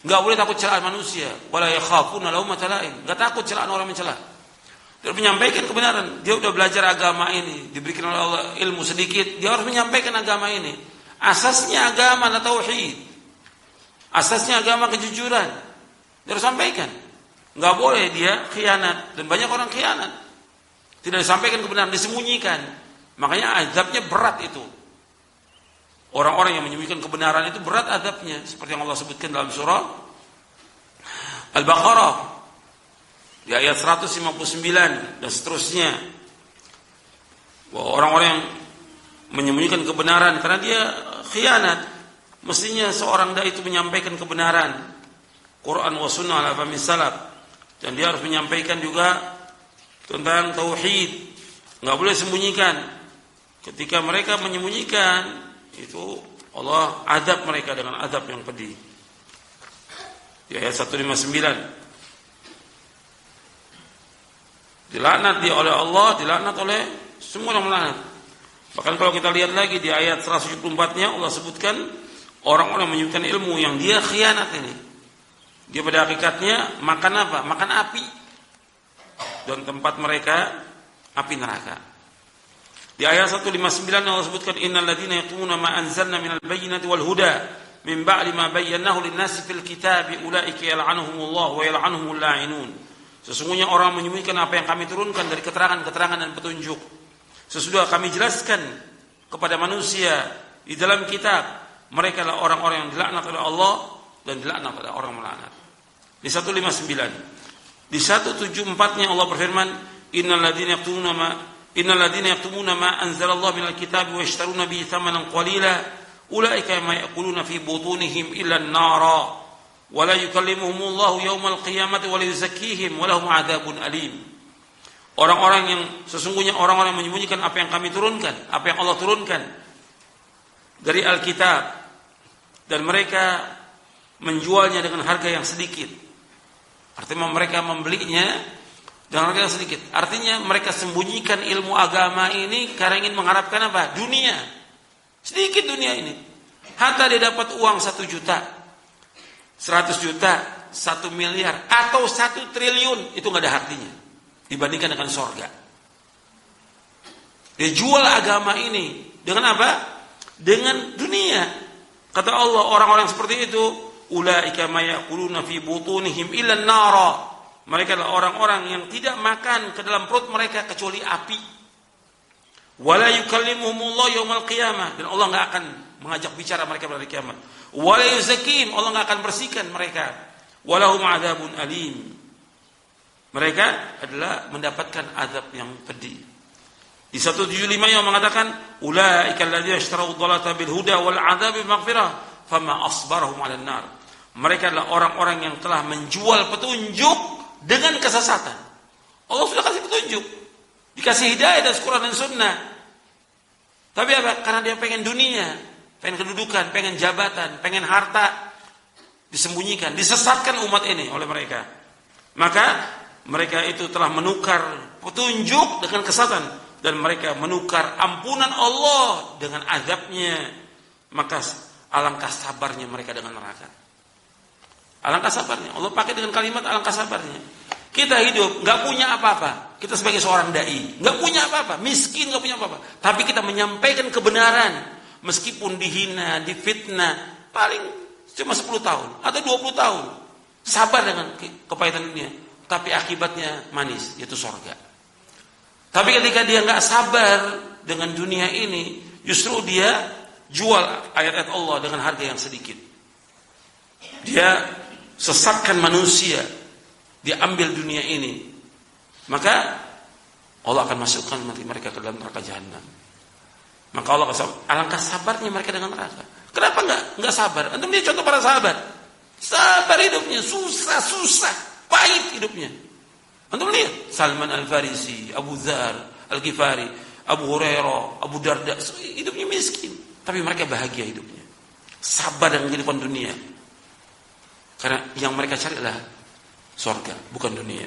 Enggak boleh takut celaan manusia. Wala yakhafuna laumata laim. Enggak takut celaan orang mencela. Dia menyampaikan kebenaran. Dia sudah belajar agama ini, diberikan oleh Allah ilmu sedikit, dia harus menyampaikan agama ini. Asasnya agama adalah tauhid. Asasnya agama kejujuran. Dia harus sampaikan. Enggak boleh dia khianat, dan banyak orang khianat. Tidak disampaikan kebenaran, disembunyikan. Makanya azabnya berat itu. Orang-orang yang menyembunyikan kebenaran itu berat azabnya, seperti yang Allah sebutkan dalam surah Al-Baqarah di ayat 159 dan seterusnya. Bahwa orang-orang yang menyembunyikan kebenaran karena dia khianat. Mestinya seorang dai itu menyampaikan kebenaran, Quran wa sunnah ala fahmi salaf, dan dia harus menyampaikan juga tentang tauhid. Enggak boleh sembunyikan. Ketika mereka menyembunyikan, itu Allah azab mereka dengan azab yang pedih. Di ayat 159. Dilaknat dia oleh Allah, dilaknat oleh semua yang melaknat. Bahkan kalau kita lihat lagi di ayat 174-nya, Allah sebutkan orang-orang yang menyebutkan ilmu yang dia khianat ini. Dia pada hakikatnya makan apa? Makan api. Dan tempat mereka api neraka. Di ayat 159 Allah sebutkan innal ladzina yaktumuna ma anzalna minal bayyinati wal huda min ba'di ma bayyanahu lin-nasi fil kitabi ulaika yal'anuhumullah wa yal'anuhumul la'inun. Sesungguhnya orang menyembunyikan apa yang kami turunkan dari keterangan-keterangan dan petunjuk sesudah kami jelaskan kepada manusia di dalam kitab, mereka adalah orang-orang yang dilaknat oleh Allah dan dilaknat oleh orang melaknat. Di 159. Di 174-nya Allah berfirman, innal ladzina yaktumuna ma anzalallahu minal kitabi wa yashtaruna bihi thamanan qalila ulaika ma yaquluna fi butunihim illa an-nara wa la yukallimuhumullahu yawmal qiyamati wa la yuzakkihim wa lahum 'adzabun alim. Orang-orang yang sesungguhnya orang-orang yang menyembunyikan apa yang kami turunkan, apa yang Allah turunkan dari Alkitab, dan mereka menjualnya dengan harga yang sedikit. Artinya mereka membelinya dengan harga yang sedikit. Artinya mereka sembunyikan ilmu agama ini karena ingin mengharapkan apa? Dunia. Sedikit dunia ini. Hatta dia dapat uang 1 juta, 100 juta, 1 miliar, atau 1 triliun, itu nggak ada artinya dibandingkan dengan sorga. Dia jual agama ini dengan apa? Dengan dunia. Kata Allah, orang-orang seperti itu, ulaika ma yaquluna fi butunihim illa an-nara. Mereka adalah orang-orang yang tidak makan ke dalam perut mereka kecuali api. Wala yukallimuhumullah yaumal qiyamah, dan Allah enggak akan mengajak bicara mereka pada hari kiamat. Wala yuzakkihim, Allah enggak akan bersihkan mereka. Walahum adzabun alim. Mereka adalah mendapatkan azab yang pedih. Di 175 yang mengatakan, ulaika alladziina ishtaraw dhalata bil huda wal 'adzaba bil maghfirah, fama asbarahum 'alan nar. Mereka adalah orang-orang yang telah menjual petunjuk dengan kesesatan. Allah sudah kasih petunjuk, dikasih hidayah dan Al-Quran dan Sunnah. Tapi apa? Karena dia pengen dunia, pengen kedudukan, pengen jabatan, pengen harta, disembunyikan, disesatkan umat ini oleh mereka. Maka mereka itu telah menukar petunjuk dengan kesesatan, dan mereka menukar ampunan Allah dengan azabnya. Maka alangkah sabarnya mereka dengan neraka. Alangkah sabarnya. Allah pakai dengan kalimat alangkah sabarnya. Kita hidup nggak punya apa-apa. Kita sebagai seorang dai nggak punya apa-apa, miskin nggak punya apa-apa. Tapi kita menyampaikan kebenaran meskipun dihina, difitnah, paling cuma 10 tahun atau 20 tahun. Sabar dengan kepahitan dunia, tapi akibatnya manis, yaitu surga. Tapi ketika dia nggak sabar dengan dunia ini, justru dia jual ayat-ayat Allah dengan harga yang sedikit. Dia sesatkan manusia, dia ambil dunia ini, maka Allah akan masukkan mereka ke dalam neraka jahanam. Maka Allah akan alangkah sabarnya mereka dengan neraka. Kenapa nggak sabar? Antum lihat contoh para sahabat, sabar hidupnya, susah, pahit hidupnya. Antum lihat Salman Al-Farisi, Abu Dzar Al-Ghifari, Abu Hurairah, Abu Darda, hidupnya miskin, tapi mereka bahagia hidupnya. Sabar dengan kehidupan dunia. Karena yang mereka cari adalah surga, bukan dunia.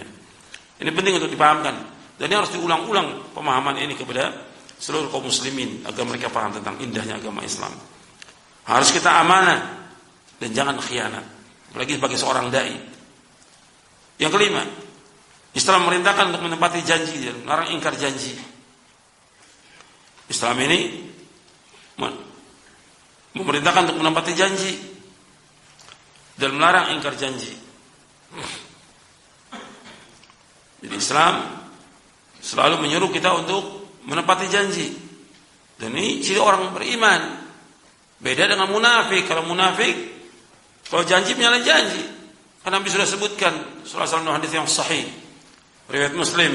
Ini penting untuk dipahamkan. Dan ini harus diulang-ulang pemahaman ini kepada seluruh kaum muslimin agar mereka paham tentang indahnya agama Islam. Harus kita amanah dan jangan khianat, apalagi sebagai seorang dai. Yang kelima, Islam merintahkan untuk menepati janji dan melarang ingkar janji. Islam ini memerintahkan untuk menepati janji dan melarang ingkar janji. Jadi Islam selalu menyuruh kita untuk menepati janji. Dan ini ciri orang beriman. Beda dengan munafik. Kalau munafik, kalau janji menyalahi janji. Karena Nabi sudah sebutkan salah satu hadis yang sahih, riwayat Muslim,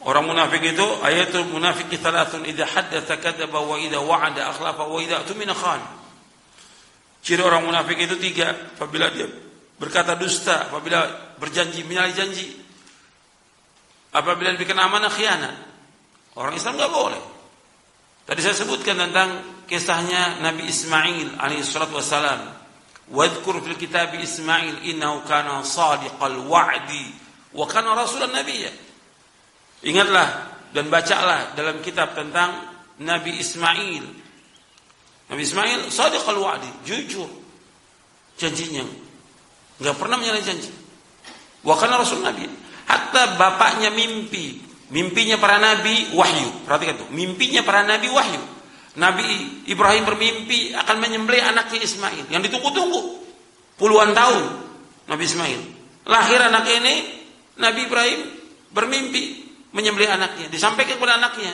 orang munafik itu ayatul munafiqi thalathun idza haddatsa kadzaba wa idza wa'ada akhlafa wa idza tumina khan. Ciri orang munafik itu 3, apabila dia berkata dusta, apabila berjanji menyalahi janji, apabila diberikan amanah khianat. Orang Islam enggak boleh. Tadi saya sebutkan tentang kisahnya Nabi Ismail alaihi salatu wassalam. Wadhkur fil kitab Ismail innahu kana shadiqal wa'di wa kana rasulan nabiyya. Ingatlah dan bacalah dalam kitab tentang Nabi Ismail. Nabi Ismail shadiqal wa'di, jujur janjinya, enggak pernah menyalahi janji. Wa kana rasul nabi. Hatta bapaknya mimpinya para nabi wahyu. Perhatikan tuh, mimpinya para nabi wahyu. Nabi Ibrahim bermimpi akan menyembelih anaknya Ismail yang ditunggu-tunggu puluhan tahun. Nabi Ismail lahir, anak ini Nabi Ibrahim bermimpi menyembelih anaknya, disampaikan kepada anaknya,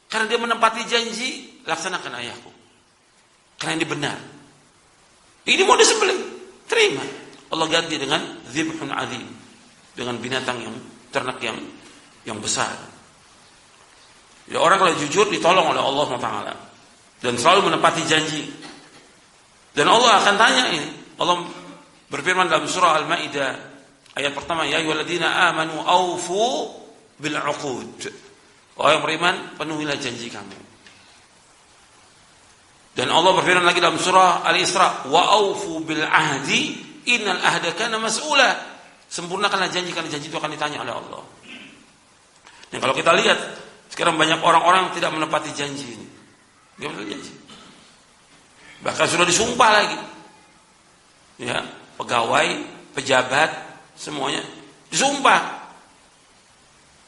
karena dia menepati janji, laksanakan ayahku, karena ini benar. Ini mau disembelih, terima. Allah ganti dengan dzibhun azim, dengan binatang yang ternak yang besar. Ya, orang kalau jujur ditolong oleh Allah SWT dan selalu menepati janji. Dan Allah akan tanya ini. Allah berfirman dalam surah Al-Maidah ayat pertama, ya ayyuhalladzina amanu aufu bil 'uqud. Wahai yang beriman, penuhilah janji kamu. Dan Allah berfirman lagi dalam surah Al-Isra, wa aufu bil ahdi innal ahda kana mas'ula. Sempurnakanlah janji, karena janji itu akan ditanya oleh Allah. Dan kalau kita lihat sekarang banyak orang-orang yang tidak menepati janji ini. Dia menepati janji. Bahkan sudah disumpah lagi. Ya, pegawai, pejabat, semuanya disumpah.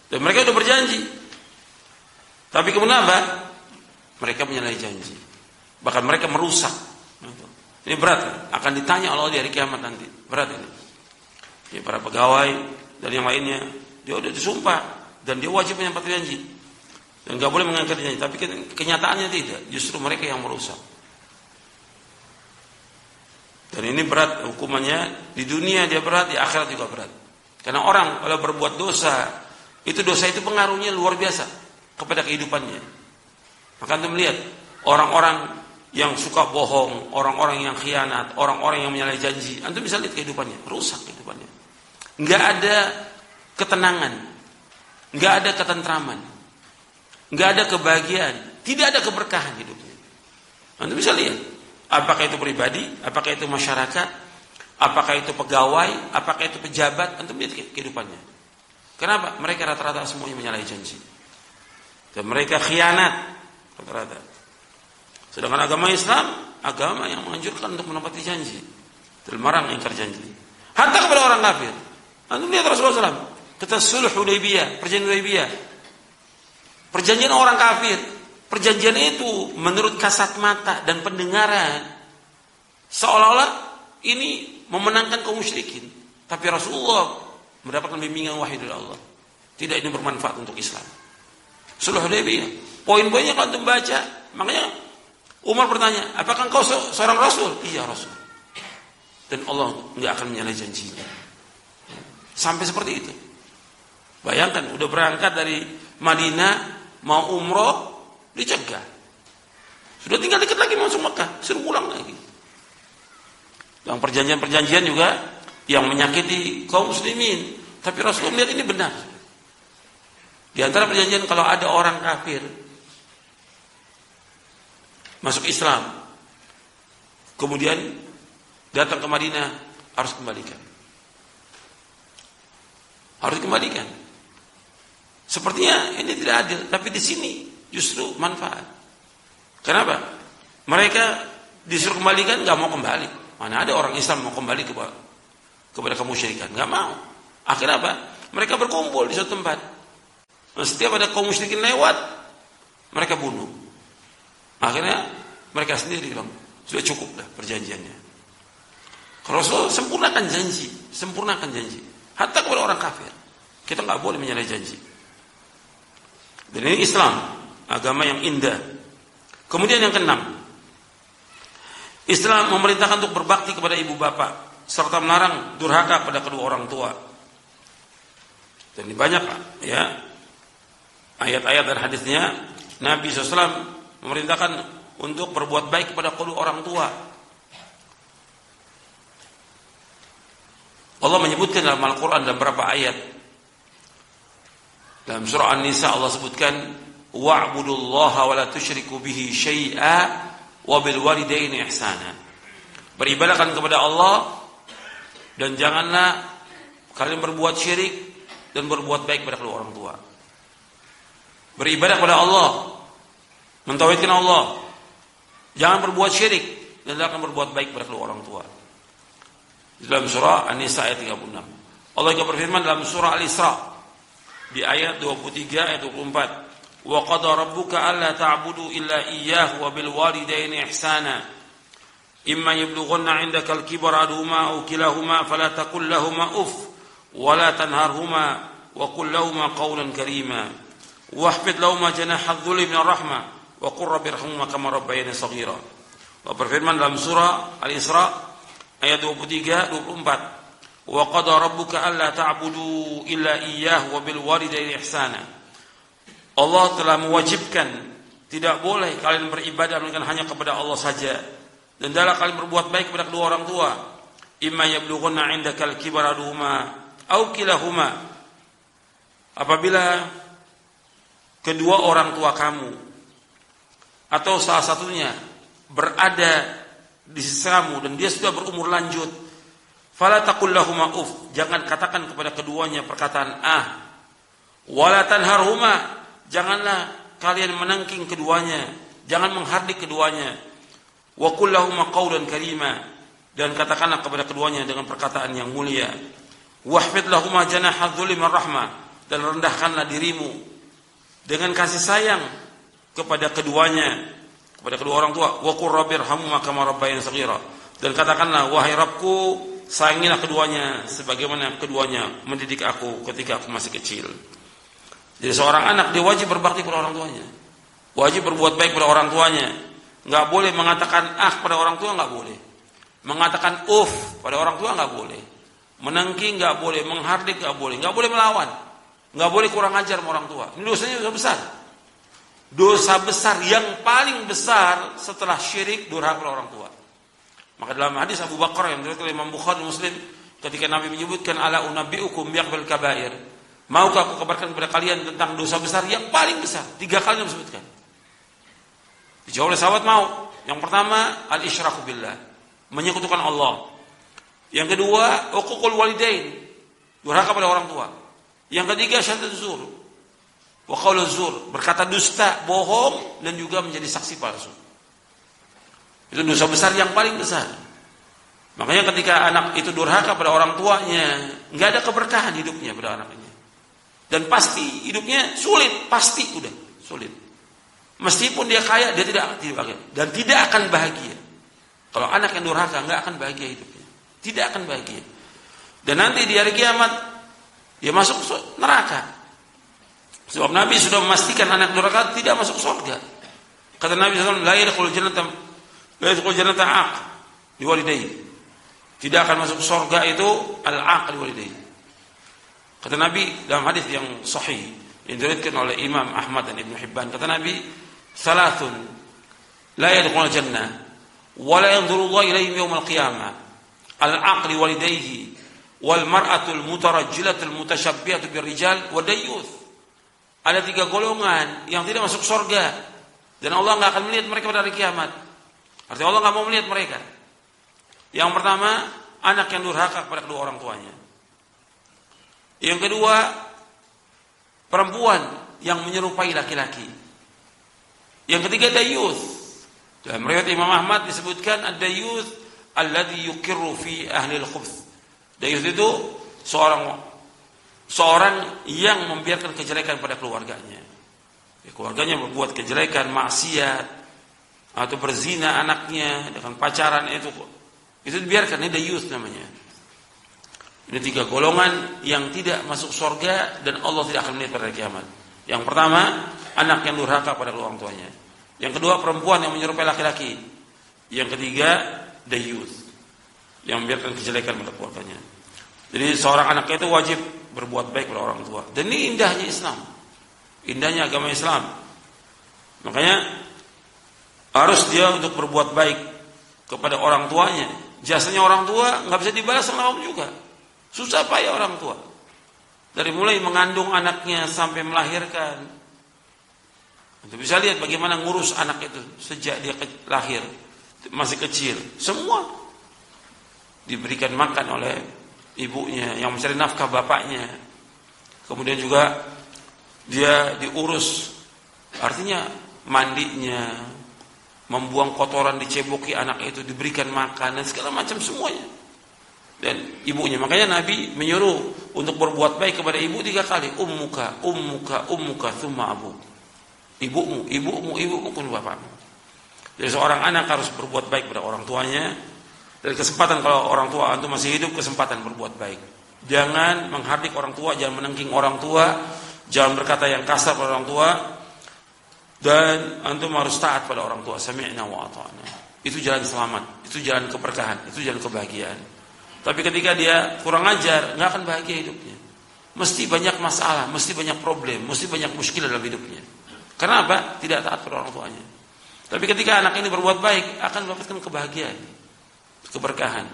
Dan mereka sudah berjanji. Tapi kemudian apa? Mereka menyalahi janji. Bahkan mereka merusak. Ini berat. Akan ditanya Allah di hari kiamat nanti. Berat ini. Ya, para pegawai dan yang lainnya, dia sudah disumpah dan dia wajib menepati janji. Dan gak boleh mengangkat janji. Tapi kenyataannya tidak. Justru mereka yang merusak. Dan ini berat hukumannya. Di dunia dia berat, di akhirat juga berat. Karena orang kalau berbuat dosa, itu dosa itu pengaruhnya luar biasa. kepada kehidupannya. Maka antum melihat orang-orang yang suka bohong, orang-orang yang khianat, orang-orang yang menyalahi janji, antum bisa lihat kehidupannya, rusak kehidupannya. Enggak ada ketenangan, enggak ada ketentraman, enggak ada kebahagiaan, tidak ada keberkahan hidupnya. Antum bisa lihat, apakah itu pribadi, apakah itu masyarakat, apakah itu pegawai, apakah itu pejabat, antum lihat kehidupannya. Kenapa? Mereka rata-rata semuanya menyalahi janji. Dan mereka khianat rata-rata. Sedangkan agama Islam, agama yang menganjurkan untuk menepati janji, melarang ingkar janji. Hatta kepada orang kafir. Antum lihat Rasulullah SAW, kata sulh Hudaybiyah, perjanjian Hudaybiyah, perjanjian orang kafir. Perjanjian itu menurut kasat mata dan pendengaran seolah-olah ini memenangkan kaum musyrikin. Tapi Rasulullah mendapatkan bimbingan wahyu dari Allah. Tidak, ini bermanfaat untuk Islam. Sulh Hudaybiyah. Poin-poinnya kalau antum baca, makanya Umar bertanya, apakah engkau seorang Rasul? Iya, Rasul. Dan Allah enggak akan menyalahi janjinya. Sampai seperti itu. Bayangkan, udah berangkat dari Madinah, mau umroh, dicegah. Sudah tinggal dikit lagi masuk Mekah, suruh pulang lagi. Yang perjanjian-perjanjian juga yang menyakiti kaum muslimin. Tapi Rasulullah melihat ini benar. Di antara perjanjian, kalau ada orang kafir masuk Islam, kemudian datang ke Madinah, harus kembalikan. Harus dikembalikan. Sepertinya ini tidak adil, tapi di sini justru manfaat. Kenapa? Mereka disuruh kembalikan, nggak mau kembali. Mana ada orang Islam mau kembali kepada kemusyrikan? Nggak mau. Akhirnya apa? Mereka berkumpul di suatu tempat. Nah, setiap ada kaum musyrikin lewat, mereka bunuh. Akhirnya mereka sendiri bilang, sudah cukup dah perjanjiannya. Kalau Rasul sempurnakan janji, sempurnakan janji. Hatta kepada orang kafir, kita nggak boleh menyalahi janji. Dan ini Islam, agama yang indah. Kemudian yang keenam, Islam memerintahkan untuk berbakti kepada ibu bapak serta melarang durhaka pada kedua orang tua. Dan ini banyak ya ayat-ayat dan hadisnya. Nabi SAW memerintahkan untuk berbuat baik kepada kedua orang tua. Allah menyebutkan dalam Al-Quran dalam beberapa ayat. Dalam surah An-Nisa Allah sebutkan, wa'budullaha wa la tusyriku bihi syai'a wa bil walidaini ihsana. Beribadahkan kepada Allah dan janganlah kalian berbuat syirik dan berbuat baik kepada kedua orang tua. Beribadah kepada Allah, mentauhidkan Allah, jangan berbuat syirik dan jangan berbuat baik kepada kedua orang tua. Dalam surah An-Nisa ayat 36. Allah juga berfirman dalam surah Al-Isra di ayat 23 ayat 24, wa qada rabbuka alla ta'budu illa iyyahu wa bil walidayni ihsana imma yablughanna 'indaka al-kibara ahaduhuma aw kilahuma fala taqul lahumā uff wa la tanharhumā wa qul lahumā qawlan karīmā wahfid lahumā janaha adh-dhulli minar rahmah wa qur rabbirhamhumā kamā rabbayani shaghīrā. Wa berfirman dalam surah Al-Isra ayat 23 24, wa qada rabbuka alla ta'budu illa iyyahu wa bil walidayni ihsana. Allah telah mewajibkan tidak boleh kalian beribadah melainkan hanya kepada Allah saja, dan hendaklah kalian berbuat baik kepada kedua orang tua. Imma yablughanna 'indaka al-kibara ahaduhuma aw kilahuma, apabila kedua orang tua kamu atau salah satunya berada di sisi kamu dan dia sudah berumur lanjut, fala taqul lahumā uff, jangan katakan kepada keduanya perkataan wala tanharhuma, janganlah kalian menangking keduanya, jangan menghardik keduanya, wa qul lahumā qawlan karīmā, dan katakanlah kepada keduanya dengan perkataan yang mulia, wahfid lahumā janaha adh-dhulli minar rahmah, dan rendahkanlah dirimu dengan kasih sayang kepada keduanya, kepada kedua orang tua, wa qur rabbirhamhumā kamā rabbayani shaghīrā, dan katakanlah wahai Rabbku, sayangilah keduanya sebagaimana keduanya mendidik aku ketika aku masih kecil. Jadi seorang anak dia wajib berbakti kepada orang tuanya, wajib berbuat baik kepada orang tuanya. Enggak boleh mengatakan pada orang tua, enggak boleh. Mengatakan pada orang tua enggak boleh. Menengking enggak boleh, menghardik enggak boleh melawan. Enggak boleh kurang ajar sama orang tua. Ini dosanya sudah besar. dosa besar yang paling besar setelah syirik durhaka kepada orang tua. Maka dalam hadis Abu Bakar yang diriwayatkan oleh Imam Bukhari Muslim, ketika Nabi menyebutkan ala unabbiukum bi'aqbil kabair, maukah aku kabarkan kepada kalian tentang dosa besar yang paling besar? 3 kali Nabi sebutkan. Dijawab oleh sahabat mau. Yang pertama al-isyraku billah, menyekutukan Allah. Yang kedua uququl walidain, durhaka pada orang tua. Yang ketiga syahadatus zur wa qauluz zur, berkata dusta, bohong, dan juga menjadi saksi palsu. Itu dosa besar yang paling besar. Makanya ketika anak itu durhaka pada orang tuanya, nggak ada keberkahan hidupnya pada anaknya. Dan pasti hidupnya sulit, pasti udah sulit. Meskipun dia kaya, dia tidak bahagia dan tidak akan bahagia. Kalau anak yang durhaka nggak akan bahagia hidupnya, tidak akan bahagia. Dan nanti di hari kiamat dia masuk neraka. Sebab Nabi sudah memastikan anak durhaka tidak masuk surga. Kata Nabi SAW, la yadkhulul jannata aq liwalidayhi. Tidak akan masuk surga itu al-aq liwalidayhi. Kata Nabi dalam hadis yang sahih yang diriwayatkan oleh Imam Ahmad dan Ibnu Hibban, kata Nabi, thalathun la yadkhulul jannah wa la yanzuru Allah ilaihim yaumil qiyamah, al-aq liwalidayhi wal mar'atul mutarajjilatul mutasyabbihatu birrijal wa dayyuth. Ada 3 golongan yang tidak masuk surga dan Allah enggak akan melihat mereka pada hari kiamat. Artinya Allah enggak mau melihat mereka. Yang pertama, anak yang durhaka kepada kedua orang tuanya. Yang kedua, perempuan yang menyerupai laki-laki. Yang ketiga, dayyuth. Dalam riwayat Imam Ahmad disebutkan ad-dayyuth alladhi yuqirru fi ahli al-khubth. Dayyuth itu seorang yang membiarkan kejelekan pada keluarganya. Keluarganya berbuat kejelekan, maksiat, atau berzina anaknya dengan pacaran, itu dibiarkan. Ini dayyuth namanya. Ini 3 golongan yang tidak masuk surga dan Allah tidak akan melihat pada hari kiamat. Yang pertama, anak yang durhaka pada orang tuanya. Yang kedua, perempuan yang menyerupai laki-laki. Yang ketiga, dayyuth, yang membiarkan kejelekan pada keluarganya. Jadi seorang anak itu wajib berbuat baik pada orang tua. Dan ini indahnya Islam, indahnya agama Islam. Makanya harus dia untuk berbuat baik kepada orang tuanya. Jasanya orang tua nggak bisa dibalas sama Allah juga. Susah payah orang tua. Dari mulai mengandung anaknya sampai melahirkan. Untuk bisa lihat bagaimana ngurus anak itu sejak dia lahir, masih kecil. Semua diberikan makan oleh ibunya yang mencari nafkah bapaknya. Kemudian juga dia diurus, artinya mandinya, membuang kotoran, diceboki anak itu, diberikan makan dan segala macam semuanya. Dan ibunya, makanya Nabi menyuruh untuk berbuat baik kepada ibu 3 kali. Ummuka, ummuka, ummuka, thumma abu. Ibumu, ibumu, ibumu, pun bapakmu. Jadi seorang anak harus berbuat baik pada orang tuanya. Dan kesempatan kalau orang tua antum masih hidup, kesempatan berbuat baik. Jangan menghardik orang tua, jangan menengking orang tua, jangan berkata yang kasar pada orang tua. Dan antum harus taat pada orang tua. Sami'na wa ata'na. Itu jalan selamat, itu jalan keberkahan, itu jalan kebahagiaan. Tapi ketika dia kurang ajar, nggak akan bahagia hidupnya. Mesti banyak masalah, mesti banyak problem, mesti banyak muskilah dalam hidupnya. Karena apa? Tidak taat pada orang tuanya. Tapi ketika anak ini berbuat baik, akan mendapatkan kebahagiaan, keberkahan.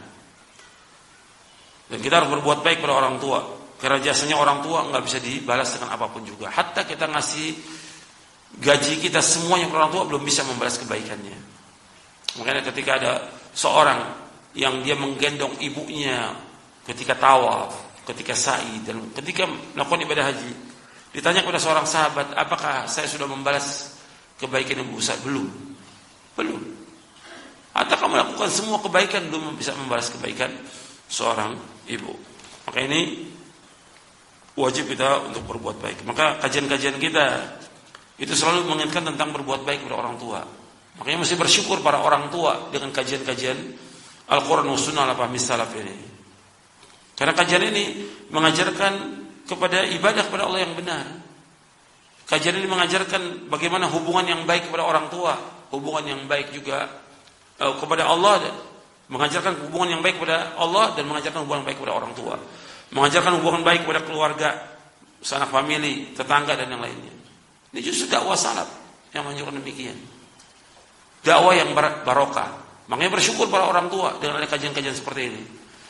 Dan kita harus berbuat baik pada orang tua. Karena jasanya orang tua nggak bisa dibalas dengan apapun juga. Hatta kita ngasih gaji kita semuanya kepada orang tua, belum bisa membalas kebaikannya. Makanya ketika ada seorang yang dia menggendong ibunya ketika tawaf, ketika sa'i, dan ketika melakukan ibadah haji, ditanya kepada seorang sahabat, apakah saya sudah membalas kebaikan ibu saya? Belum. Atau kamu melakukan semua kebaikan, belum bisa membalas kebaikan seorang ibu. Maka ini wajib kita untuk berbuat baik. Maka kajian-kajian kita itu selalu mengingatkan tentang berbuat baik kepada orang tua. Makanya mesti bersyukur para orang tua dengan kajian-kajian Al-Quran wa Sunnah ala fahmi salaf ini. Karena kajian ini mengajarkan kepada ibadah kepada Allah yang benar. Kajian ini mengajarkan bagaimana hubungan yang baik kepada orang tua, hubungan yang baik juga kepada Allah, mengajarkan hubungan yang baik kepada Allah dan mengajarkan hubungan baik kepada orang tua, mengajarkan hubungan baik kepada keluarga, sanak famili, tetangga dan yang lainnya. Ini justru dakwah salaf yang menunjukkan demikian. Dakwah yang barokah. Makanya bersyukur para orang tua dengan ada kajian-kajian seperti ini.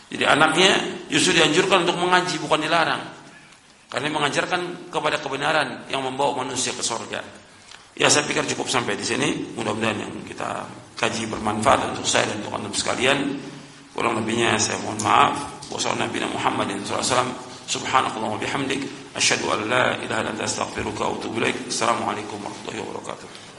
Jadi anaknya justru dianjurkan untuk mengaji, bukan dilarang. Karena mengajarkan kepada kebenaran yang membawa manusia ke surga. Ya, saya pikir cukup sampai di sini. Mudah-mudahan yang kita kaji bermanfaat untuk saya dan untuk antum sekalian. Kurang lebihnya saya mohon maaf. Wassalamualaikum warahmatullahi wabarakatuh. Subhanakallah wa bihamdik. Asyhadu an la ilaha illa anta astaghfiruka wa atubu ilaik. Assalamualaikum warahmatullahi wabarakatuh.